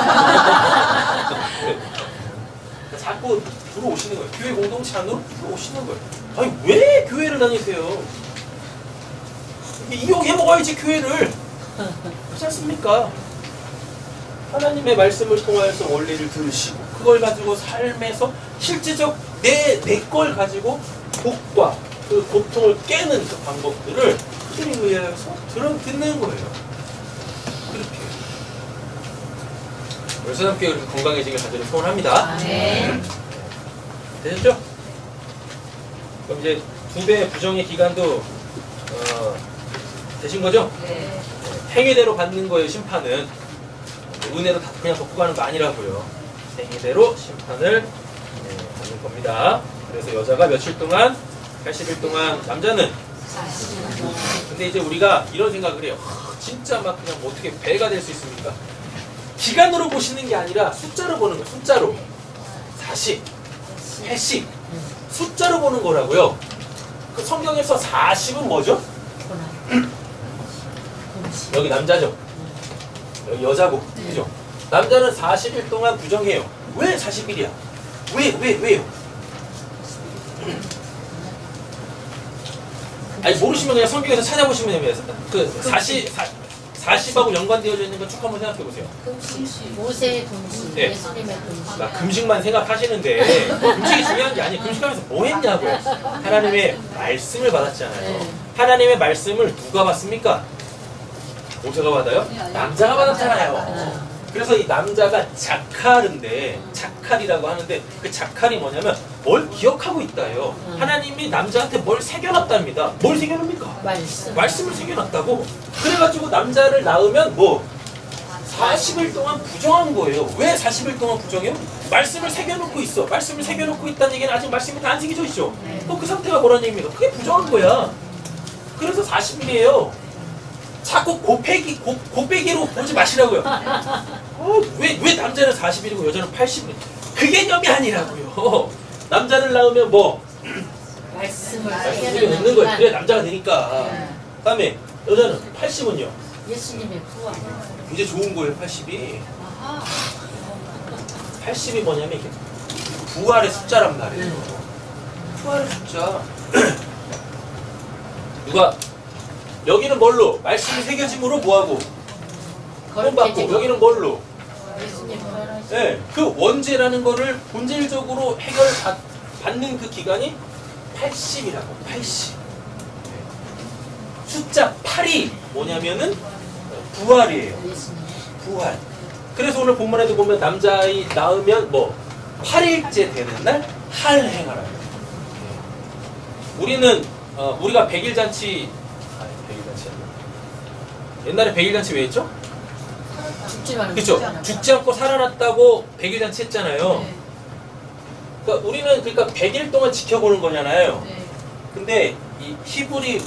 자꾸 들어오시는 거예요. 교회 공동체 안으로 들어오시는 거예요. 아니 왜 교회를 다니세요? 이용해 먹어야지 교회를. 그렇지 않습니까? 하나님의 말씀을 통하여서 원리를 들으시고 그걸 가지고 삶에서 실제적 내 걸 가지고 복과 그 고통을 깨는 그 방법들을 그들에 의해서 듣는 거예요. 그렇게. 그래서 함께 그렇게 건강해지길 간절히 소원합니다. 네. 되셨죠? 그럼 이제 2배의 부정의 기간도 되신 거죠? 네. 행위대로 받는 거예요. 심판은 은혜로 다 그냥 덮고 가는 거 아니라고요. 행위대로 심판을 받는 겁니다. 그래서 여자가 며칠 동안 80일 동안 남자는 근데 이제 우리가 이런 생각을 해요. 진짜 막 그냥 뭐 어떻게 배가 될 수 있습니까? 기간으로 보시는 게 아니라 숫자로 보는 거예요. 숫자로 40, 80 숫자로 보는 거라고요. 그 성경에서 40은 뭐죠? 여기 남자죠. 여기 여자고. 그죠? 남자는 40일 동안 부정해요. 왜 40일이야? 왜요? 아니 모르시면 그냥 성경에서 찾아보시면 됩니다. 그 40하고 연관되어져 있는 건 쭉 한번 생각해 보세요. 모세의 금식, 네. 예수님의 금식. 막 금식만 생각하시는데 금식이 중요한 게 아니에요. 금식하면서 뭐 했냐고요. 하나님의 말씀을 받았잖아요. 하나님의 말씀을 누가 받습니까? 모세가 받아요? 남자가 받았잖아요. 그래서 이 남자가 자칼인데 자칼이라고 하는데 그 자칼이 뭐냐면 뭘 기억하고 있다예요. 하나님이 남자한테 뭘 새겨놨답니다. 뭘 새겨놓습니까? 말씀을 새겨놨다고. 그래가지고 남자를 낳으면 뭐 40일 동안 부정한 거예요. 왜 40일 동안 부정해요? 말씀을 새겨놓고 있어. 말씀을 새겨놓고 있다는 얘기는 아직 말씀이 다 안 새겨져 있죠. 또 그 상태가 뭐라는 얘기입니까? 그게 부정한 거야. 그래서 40일이에요. 자꾸 곱빼기로 보지 마시라고요. 왜 남자는 40일이고 여자는 80일? 그 개념이 아니라고요. 남자를 낳으면 뭐? 말씀을 말씀을 넣는 거예요. 그래 남자가 되니까. 그 다음에 여자는 80은요? 예수님의 부활. 이제 좋은 거예요 80이. 80이 뭐냐면 이게 부활의 숫자란 말이에요. 부활의 숫자. 누가 여기는 뭘로? 말씀이 새겨짐으로 뭐하고? 뽑았고 여기는 뭘로? 예수님 부활하신 네, 그 원죄라는 거를 본질적으로 해결받는 그 기간이 80이라고. 80. 숫자 8이 뭐냐면은 부활이에요. 예수님. 부활. 그래서 오늘 본문에도 보면 남자아이 낳으면 뭐 8일째 되는 날 할행하라. 우리는 우리가 100일 잔치 100일 잔치 옛날에 100일 잔치 왜 했죠? 죽지 말고. 그렇죠. 죽지 않고 살아났다고 100일 잔치 했잖아요. 네. 그러니까 우리는 100일 동안 지켜보는 거잖아요. 네. 근데 이 히브리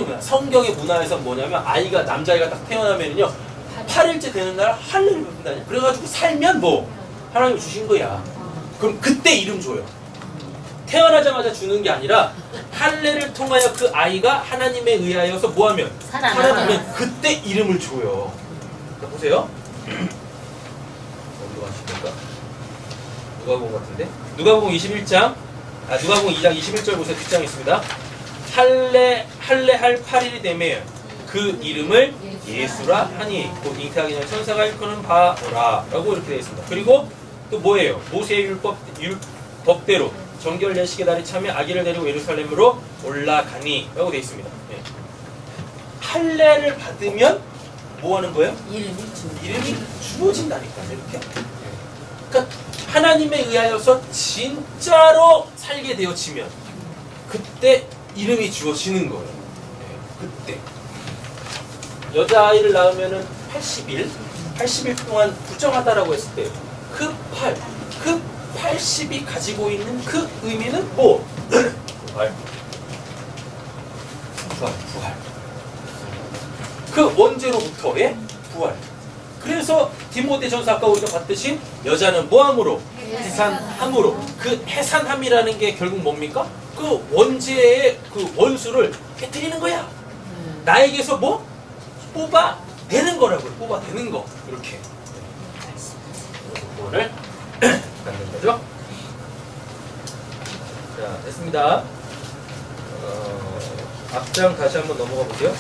문화, 성경의 문화에서 뭐냐면 아이가 남자아이가 딱 태어나면은요 8일째 되는 날 할례를 베푼다냐. 그래가지고 살면 뭐 하나님 주신 거야. 그럼 그때 이름 줘요. 태어나자마자 주는 게 아니라 할례를 통하여 그 아이가 하나님에 의하여서 뭐하면 살아나면 그때 이름을 줘요. 자, 보세요. 어디로 가십니까? 누가복음 같은데? 누가복음 21장 누가복음 2장 21절 보세요. 뒷장에 있습니다. 할례할 8일이 되면 그 이름을 예수라 하니 곧 잉태하기 전에 천사가 일컫는 바라 라고 이렇게 되어 있습니다. 그리고 또 뭐예요? 모세의 율법대로 정결 예식의 날이 차면 아기를 데리고 예루살렘으로 올라가니 라고 되어 있습니다. 네. 할례를 받으면 뭐 하는 거예요? 이름이 주어진다니까 이렇게. 그러니까 하나님에 의하여서 진짜로 살게 되어지면 그때 이름이 주어지는 거예요. 네, 그때 여자아이를 낳으면은 80일 동안 부정하다라고 했을 때 그 80이 가지고 있는 그 의미는 뭐? 부활. 그 원죄로부터의 부활. 그래서 디모데전서 아까 우리가 봤듯이 여자는 뭐함으로? 해산함으로. 그 해산함이라는 게 결국 뭡니까? 그 원죄의 그 원수를 깨뜨리는 거야. 나에게서 뭐? 뽑아내는 거라고요. 뽑아내는 거. 이렇게. 오늘 갖는 거죠. 자, 됐습니다. 앞장 다시 한번 넘어가 보세요.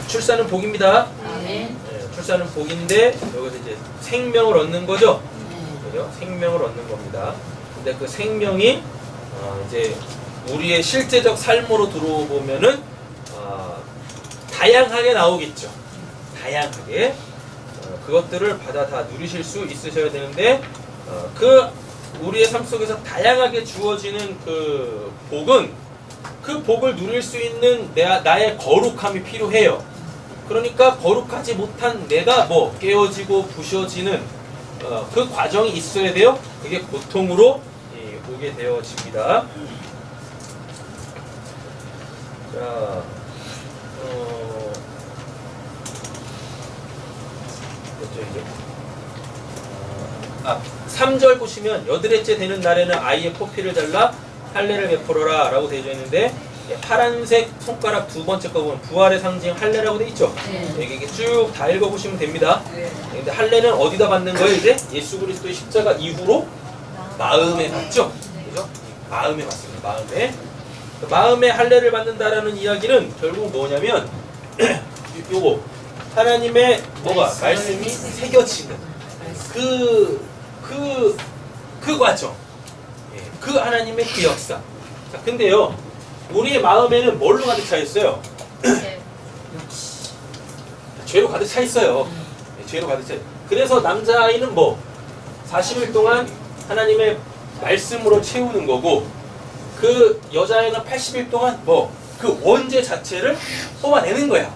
출산은 복입니다. 아멘. 네, 출산은 복인데 여기서 이제 생명을 얻는 거죠. 네. 그죠? 생명을 얻는 겁니다. 근데 그 생명이 이제 우리의 실제적 삶으로 들어보면은 다양하게 나오겠죠. 다양하게 그것들을 받아 다 누리실 수 있으셔야 되는데 그 우리의 삶 속에서 다양하게 주어지는 그 복은 그 복을 누릴 수 있는 나의 거룩함이 필요해요. 그러니까 거룩하지 못한 내가 뭐 깨어지고 부셔지는 그 과정이 있어야 돼요. 그게 고통으로 오게 되어집니다. 자, 3절 보시면 여드레째 되는 날에는 아이의 포피를 잘라 할례를 베풀어라 라고 되어 있는데 파란색 손가락 두 번째 거 보면 부활의 상징 할례라고 되어 있죠. 여기 쭉 다 읽어보시면 됩니다. 근데 할례는 어디다 받는 거예요? 이제 예수 그리스도의 십자가 이후로 마음에 받죠. 그죠? 마음에 받습니다. 마음에 할례를 받는다라는 이야기는 결국 뭐냐면 요거 하나님의 뭐가 말씀이 새겨지는 그 과정, 그 하나님의 그 역사. 자, 근데요, 우리의 마음에는 뭘로 가득 차 있어요? 죄로 가득 차 있어요. 죄로 가득 차. 그래서 남자아이는 뭐 40일 동안 하나님의 말씀으로 채우는 거고, 그 여자아이는 80일 동안 뭐 그 원죄 자체를 뽑아내는 거야.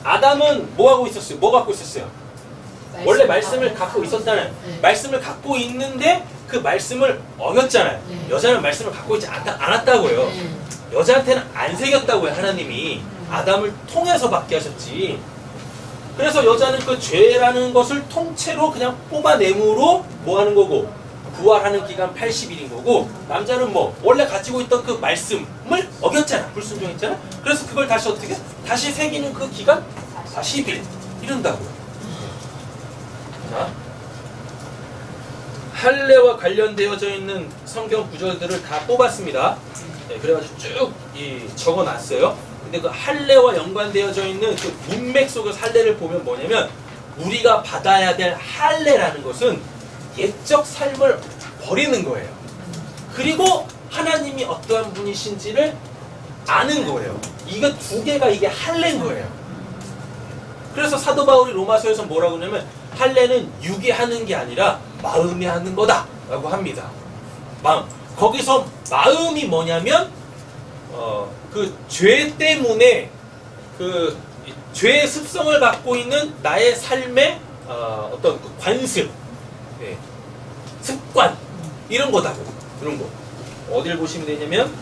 아담은 뭐 하고 있었어요? 뭐 갖고 있었어요? 원래 말씀을 갖고 있었잖아요. 말씀을 갖고 있는데 그 말씀을 어겼잖아요. 여자는 말씀을 갖고 있지 않았다고요. 여자한테는 안 새겼다고요. 하나님이 아담을 통해서 받게 하셨지. 그래서 여자는 그 죄라는 것을 통째로 그냥 뽑아내므로 뭐 하는 거고 부활하는 기간 80일인 거고, 남자는 뭐 원래 가지고 있던 그 말씀을 어겼잖아. 불순종했잖아. 그래서 그걸 다시 어떻게? 다시 새기는 그 기간 40일 이른다고요. 자, 할례와 관련되어져 있는 성경 구절들을 다 뽑았습니다. 네, 그래가지고 쭉 적어놨어요. 근데 그 할례와 연관되어져 있는 그 문맥 속에서 할례를 보면 뭐냐면 우리가 받아야 될 할례라는 것은 옛적 삶을 버리는 거예요. 그리고 하나님이 어떠한 분이신지를 아는 거예요. 이거 두 개가 이게 할례인 거예요. 그래서 사도 바울이 로마서에서 뭐라고 하냐면 할례는 육이 하는 게 아니라 마음이 하는 거다 라고 합니다. 마음. 거기서 마음이 뭐냐면 그 죄 때문에 그 죄의 습성을 갖고 있는 나의 삶의 어떤 그 관습, 네, 습관 이런 거다고. 이런 거 어딜 보시면 되냐면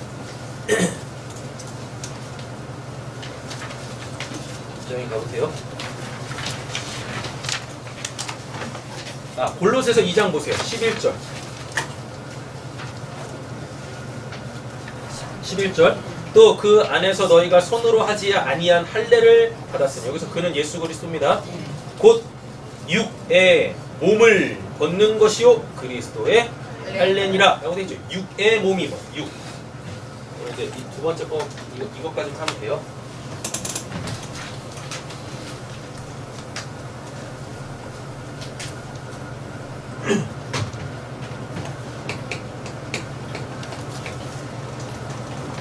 저기 가보세요. 골로새서 2장 보세요. 11절. 11절. 또 그 안에서 너희가 손으로 하지 아니한 할례를 받았으니, 여기서 그는 예수 그리스도입니다. 곧 육의 몸을 벗는 것이요 그리스도의 할례니라. 라고 되어 있죠. 육의 몸이 뭐 육. 이제 이 두 번째 거 이것까지 하면 돼요.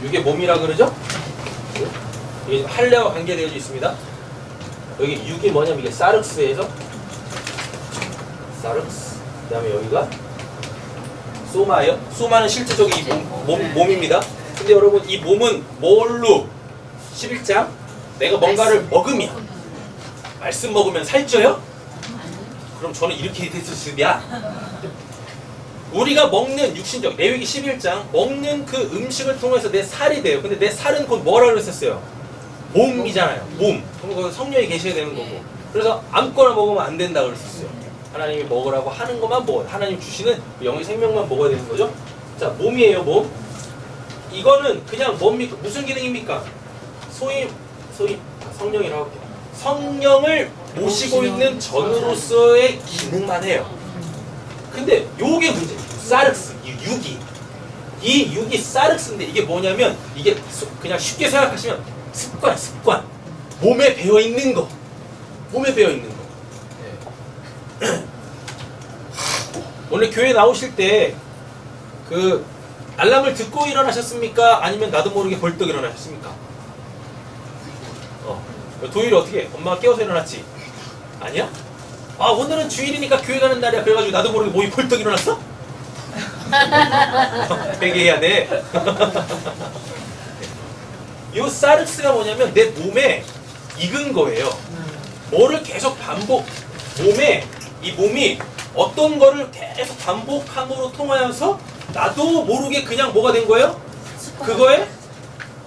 이게 몸이라 그러죠? 이게 할례와 관계되어져 있습니다. 여기 6이 뭐냐면 이게 사륵스에서 사륵스. 그 다음에 여기가 소마예요. 소마는 실제적인 이 몸입니다. 근데 여러분 이 몸은 뭘로? 11장 내가 뭔가를 먹으면, 말씀 먹으면 살쪄요? 그럼 저는 이렇게 됐었으랴. 우리가 먹는 육신적, 레위기 11장 먹는 그 음식을 통해서 내 살이 돼요. 근데 내 살은 곧 뭐라고 그랬었어요? 몸이잖아요. 몸. 그럼 거기 성령이 계셔야 되는 거고. 그래서 아무거나 먹으면 안 된다고 그랬었어요. 하나님이 먹으라고 하는 것만 먹어요. 하나님 주시는 영의 생명만 먹어야 되는 거죠. 자, 몸이에요, 몸. 이거는 그냥 뭡니까? 무슨 기능입니까? 소위 성령이라고 할게요. 성령을 모시고 있는 전으로서의 기능만 해요. 근데 요게 문제예요. 사륵스, 이 육이 사륵스인데 이게 뭐냐면 이게 그냥 쉽게 생각하시면 습관. 몸에 배어 있는 거. 네. 오늘 교회 나오실 때 그 알람을 듣고 일어나셨습니까? 아니면 나도 모르게 벌떡 일어나셨습니까? 도일이 어떻게 해? 엄마가 깨워서 일어났지? 아니야? 오늘은 주일이니까 교회 가는 날이야. 그래가지고 나도 모르게 몸이 벌떡 일어났어? 회개해야 돼. 이 사륵스가 뭐냐면 내 몸에 익은 거예요. 뭐를 계속 이 몸이 어떤 거를 계속 반복함으로 통하여서 나도 모르게 그냥 뭐가 된 거예요? 그거에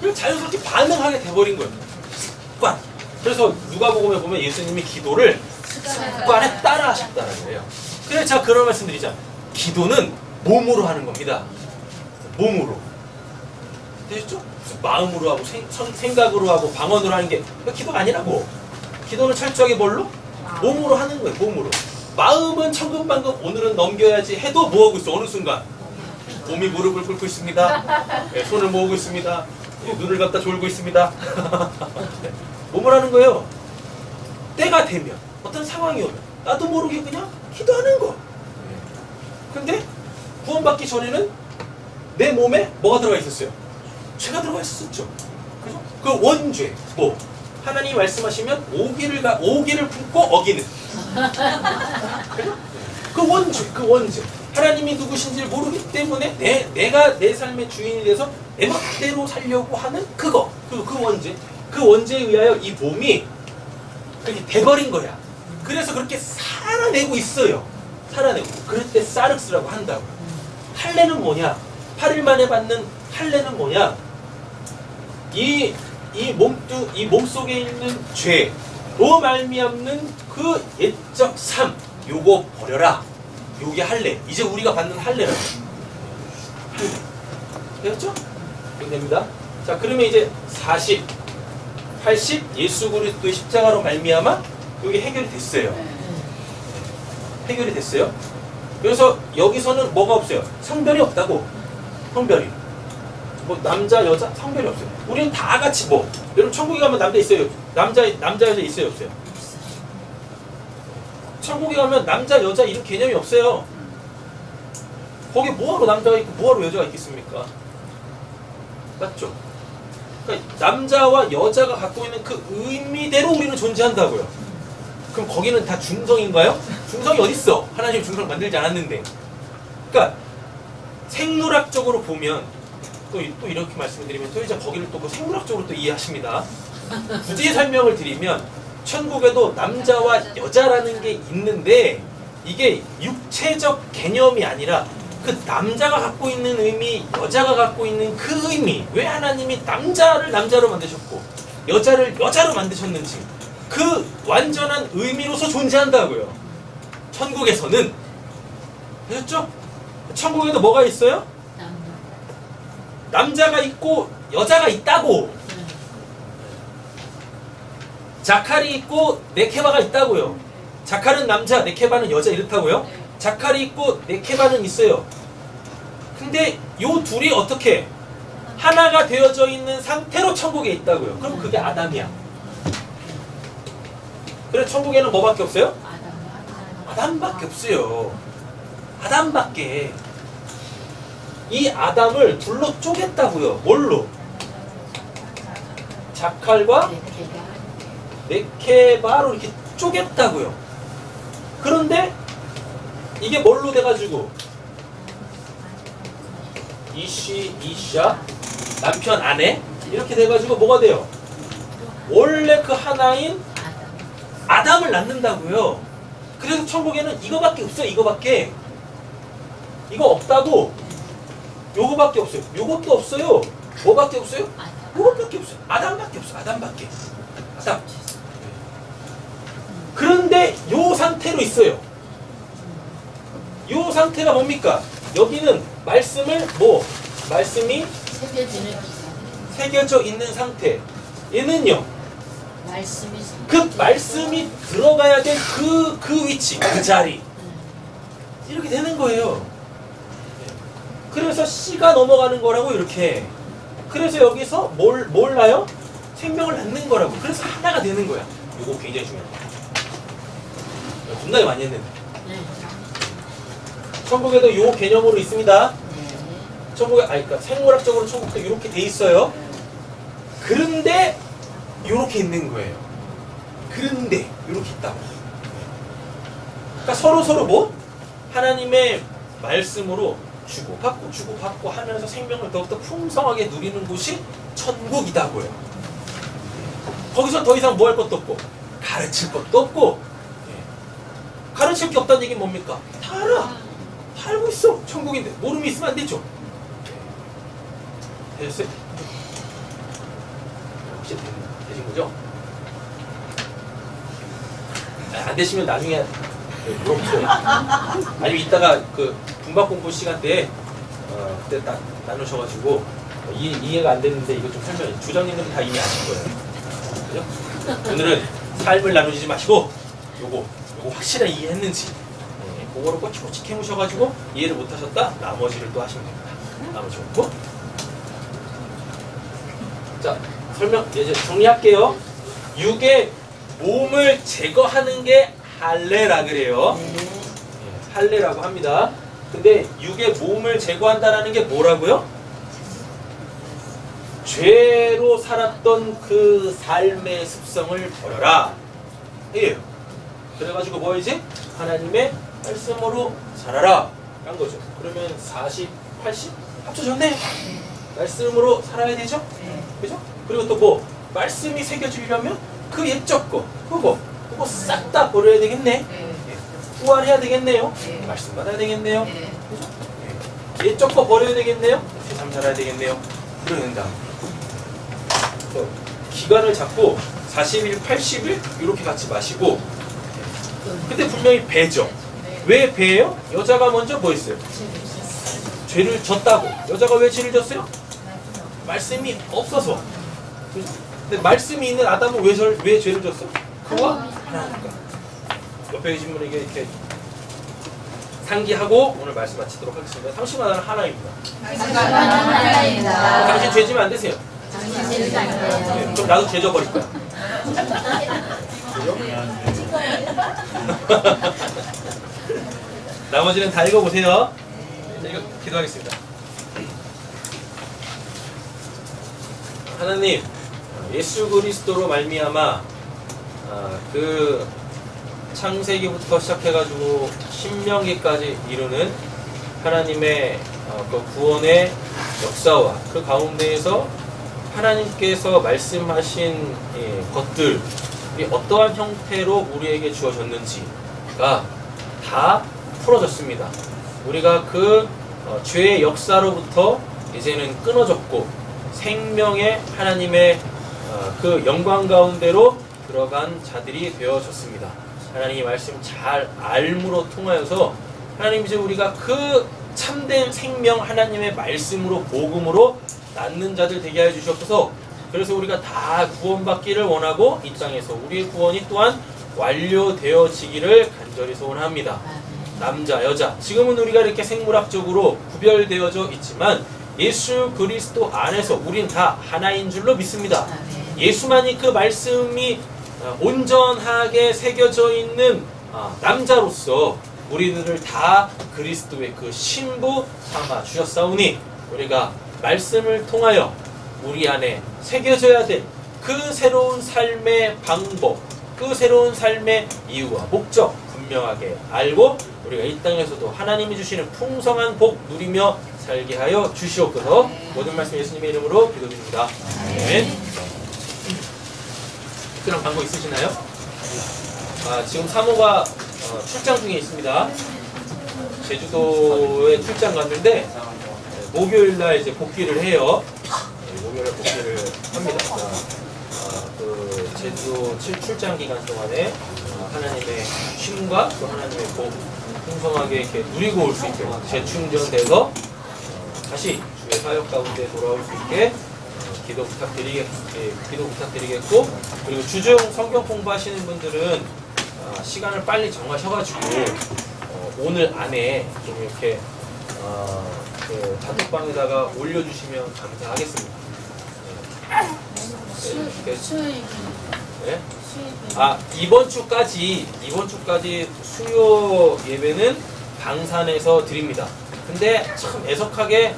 그냥 자연스럽게 반응하게 돼버린 거예요. 습관. 그래서 누가복음에 보면 예수님이 기도를 습관에 따라 하셨다는 거예요. 그래서 제가 그런 말씀 드리자. 기도는 몸으로 하는 겁니다. 몸으로. 되셨죠? 마음으로 하고 생각으로 하고 방언으로 하는 게 기도가 아니라고. 기도는 철저하게 뭘로? 몸으로 하는 거예요. 몸으로. 마음은 천근만근 오늘은 넘겨야지 해도 뭐하고 있어? 어느 순간 몸이 무릎을 꿇고 있습니다. 네, 손을 모으고 있습니다. 눈을 갖다 졸고 있습니다. 네, 몸을 하는 거예요. 때가 되면 어떤 상황이 오면 나도 모르게 그냥 기도하는 거. 근데 구원받기 전에는 내 몸에 뭐가 들어가 있었어요? 죄가 들어가 있었죠. 그죠? 그 원죄. 뭐 하나님이 말씀하시면 오기를 품고 어기는. 그죠? 그 원죄. 하나님이 누구신지를 모르기 때문에 내가 내 삶의 주인이 돼서 내 멋대로 살려고 하는 그거. 그 원죄. 그 원죄에 의하여 이 몸이 그렇게 돼버린 거야. 그래서 그렇게 살아내고 있어요. 살아내고. 그럴 때 사륵스라고 한다고요. 할례는 뭐냐? 8일 만에 받는 할례는 뭐냐? 이 몸 속에 있는 죄로 말미암는 그 옛적 삶, 요거 버려라. 요게 할례. 이제 우리가 받는 할례라고. 되었죠? 됩니다. 자, 그러면 이제 40, 80 예수 그리스도의 십자가로 말미암아 요게 해결이 됐어요. 해결이 됐어요. 그래서 여기서는 뭐가 없어요? 성별이 없다고. 성별이. 뭐 남자 여자 성별이 없어요. 우리는 다 같이 뭐 여러분 천국에 가면 남자 있어요? 남자 여자 있어요 없어요? 천국에 가면 남자 여자 이런 개념이 없어요. 거기 뭐하러 남자가 있고 뭐하러 여자가 있겠습니까? 맞죠? 그러니까 남자와 여자가 갖고 있는 그 의미대로 우리는 존재한다고요. 그럼 거기는 다 중성인가요? 중성이 어딨어? 하나님 중성 만들지 않았는데. 그러니까 생물학적으로 보면 또 이렇게 말씀을 드리면 또 이제 거기를 또 생물학적으로 또 이해하십니다. 굳이 설명을 드리면 천국에도 남자와 여자라는 게 있는데 이게 육체적 개념이 아니라 그 남자가 갖고 있는 의미, 여자가 갖고 있는 그 의미, 왜 하나님이 남자를 남자로 만드셨고 여자를 여자로 만드셨는지 그 완전한 의미로서 존재한다고요. 천국에서는. 되셨죠? 천국에도 뭐가 있어요? 남자가 있고 여자가 있다고. 자칼이 있고 네케바가 있다고요. 자칼은 남자, 네케바는 여자 이렇다고요. 자칼이 있고 네케바는 있어요. 근데 요 둘이 어떻게 하나가 되어져 있는 상태로 천국에 있다고요. 그럼 그게 아담이야. 그래서 천국에는 뭐밖에 없어요? 아담밖에 없어요. 아담밖에. 이 아담을 둘로 쪼갰다고요. 뭘로? 자칼과 네케바로 이렇게 쪼갰다고요. 그런데 이게 뭘로 돼가지고 이샤 남편 아내 이렇게 돼가지고 뭐가 돼요? 원래 그 하나인 아담을 낳는다고요. 그래서 천국에는 이거밖에 없어요. 이거밖에. 이거 없다고. 요거밖에 없어요. 요것도 없어요. 뭐밖에 없어요? 요것밖에 없어요. 아담밖에 없어요. 아담밖에. 아담. 그런데 요 상태로 있어요. 요 상태가 뭡니까? 여기는 말씀을 말씀이 새겨져 있는 상태. 얘는요. 그 말씀이 들어가야 될 그 위치, 그 자리. 이렇게 되는 거예요. 그래서 씨가 넘어가는 거라고 이렇게. 그래서 여기서 뭘 낳아요? 생명을 낳는 거라고. 그래서 하나가 되는 거야. 이거 굉장히 중요한 거야. 겁나게 많이 했는데. 천국에도 요 개념으로 있습니다. 천국에, 그러니까 생물학적으로 천국도 이렇게 돼 있어요. 그런데 이렇게 있는 거예요. 그런데 이렇게 있다고. 그러니까 서로 뭐? 하나님의 말씀으로 주고받고 하면서 생명을 더욱더 풍성하게 누리는 곳이 천국이다고요. 거기서 더 이상 뭐 할 것도 없고 가르칠 것도 없고. 가르칠 게 없다는 얘기는 뭡니까? 다 알아. 다 알고 있어. 천국인데 모름이 있으면 안 되죠. 되셨어요? 혹시 되신 거죠? 안 되시면 나중에 물어보세요. 아니면 이따가 그 분박 공부 시간 때 그때 딱 나누셔가지고 이해가 안 됐는데 이거 좀 설명해. 주장님들은 다 이미 아실 거예요. 그죠? 오늘은 삶을 나누지 마시고 요거 확실히 이해했는지 그거를 꼬치꼬치 캐무셔가지고 이해를 못하셨다? 나머지를 또 하시면 됩니다. 나머지 없고. 자, 설명 이제 정리할게요. 육의 몸을 제거하는 게 할례라 그래요. 할례라고 합니다. 근데 육의 몸을 제거한다라는 게 뭐라고요? 죄로 살았던 그 삶의 습성을 버려라. 이에요. 그래가지고 뭐이지? 하나님의 말씀으로 살아라 란 거죠. 그러면 40, 80 합쳐졌네. 말씀으로 살아야 되죠? 그죠? 그리고 또 뭐 말씀이 새겨지려면 그 옛적 거 그거 싹 다 버려야 되겠네. 후환해야 되겠네요. 말씀 받아야 되겠네요. 그죠? 옛적 거 버려야 되겠네요. 세상 살아야 되겠네요. 그러는 다음 기간을 잡고 40일, 80일 이렇게 같이 마시고. 근데 분명히 배죠. 왜 배예요? 여자가 먼저 뭐 했어요? 죄를 졌다고. 여자가 왜 죄를 졌어요? 말씀이 없어서. 근데 말씀이 있는 아담은 왜 죄를 졌어? 그와 하나니까. 옆에 계신 분에게 이렇게 상기하고 오늘 말씀 마치도록 하겠습니다. 당신은 하나입니다. 하나입니다. 당신 죄지면 안 되세요. 네, 그럼 나도 죄져 버릴 거야. 나머지는 다 읽어보세요. 기도하겠습니다. 하나님, 예수 그리스도로 말미암아 그 창세기부터 시작해가지고 신명기까지 이루는 하나님의 그 구원의 역사와 그 가운데에서 하나님께서 말씀하신 것들이 어떠한 형태로 우리에게 주어졌는지가 다 풀어졌습니다. 우리가 그 죄의 역사로부터 이제는 끊어졌고 생명의 하나님의 그 영광 가운데로 들어간 자들이 되어졌습니다. 하나님의 말씀 잘 알므로 통하여서 하나님 이제 우리가 그 참된 생명 하나님의 말씀으로 복음으로 낳는 자들 되게 하여 주셨어서 그래서 우리가 다 구원받기를 원하고 이 땅에서 우리의 구원이 또한 완료되어지기를 간절히 소원합니다. 남자, 여자 지금은 우리가 이렇게 생물학적으로 구별되어져 있지만 예수 그리스도 안에서 우린 다 하나인 줄로 믿습니다. 예수만이 그 말씀이 온전하게 새겨져 있는 남자로서 우리들을 다 그리스도의 그 신부 삼아 주셨사오니 우리가 말씀을 통하여 우리 안에 새겨져야 될 그 새로운 삶의 방법, 그 새로운 삶의 이유와 목적 분명하게 알고 우리가 이 땅에서도 하나님이 주시는 풍성한 복 누리며 살게 하여 주시옵소서. 모든 말씀 예수님의 이름으로 기도드립니다. 아멘. 특별한 광고 있으시나요? 지금 사모가 출장 중에 있습니다. 제주도에 출장 갔는데 목요일날 이제 복귀를 해요. 목요일날 복귀를 합니다. 그 제주도 출장 기간 동안에 하나님의 쉼과 또 하나님의 복 풍성하게 이렇게 누리고 올 수 있게 재충전돼서 다시 주의 사역 가운데 돌아올 수 있게 기도 부탁드리겠고 그리고 주중 성경 공부하시는 분들은 시간을 빨리 정하셔가지고 오늘 안에 좀 이렇게 그 단톡방에다가 올려주시면 감사하겠습니다. 네? 이번 주까지 수요 예배는 방산에서 드립니다. 근데 참 애석하게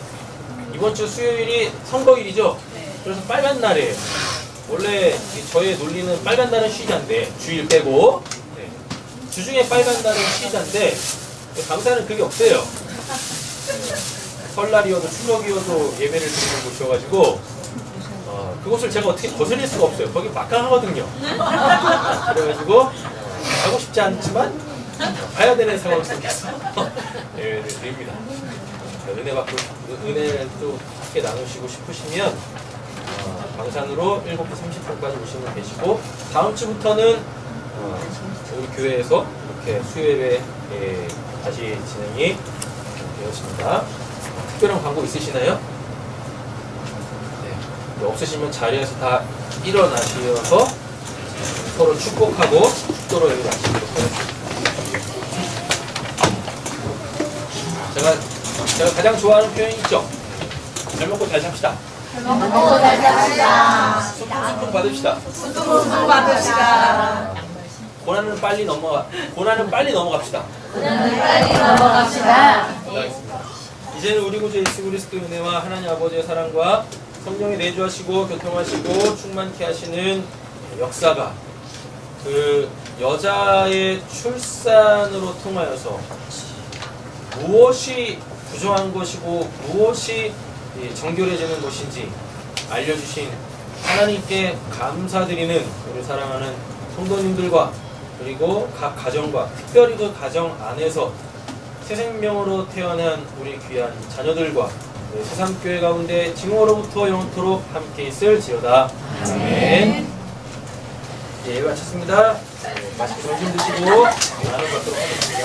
이번 주 수요일이 선거일이죠. 그래서 빨간 날이에요. 원래 저의 논리는 빨간 날은 쉬자인데 주일 빼고 주중에 빨간 날은 쉬자인데 방산은 그게 없어요. 설날이어도 추석이어도 예배를 드리는 곳이어가지고 그곳을 제가 어떻게 거슬릴 수가 없어요. 거기 막강하거든요. 그래가지고 가고 싶지 않지만 가야 되는 상황 속에서 예배를 드립니다. 은혜 받고 은혜를 또 함께 나누시고 싶으시면 방산으로 7시 30분까지 오시면 되시고 다음 주부터는 우리 교회에서 이렇게 수요예배 다시 진행이 되었습니다. 특별한 광고 있으시나요? 네. 없으시면 자리에서 다 일어나셔서 서로 축복하고 축도로 여기 마치도록 하겠습니다. 제가 가장 좋아하는 표현이 있죠? 잘 먹고 잘 삽시다. 수풍 받읍시다. 고난은 빨리 넘어갑시다. 이제는 우리 구주 예수 그리스도 은혜와 하나님 아버지의 사랑과 성령이 내주하시고 교통하시고 충만케 하시는 역사가 그 여자의 출산으로 통하여서 무엇이 부정한 것이고 무엇이 정결해지는 것인지 알려주신 하나님께 감사드리는 우리 사랑하는 성도님들과 그리고 각 가정과 특별히 그 가정 안에서 새 생명으로 태어난 우리 귀한 자녀들과 새삼교회 가운데 지금으로부터 영원토록 함께 있을지어다. 아멘. 예, 마쳤습니다. 맛있게 점심 드시고 나눠 갖도록 하겠습니다.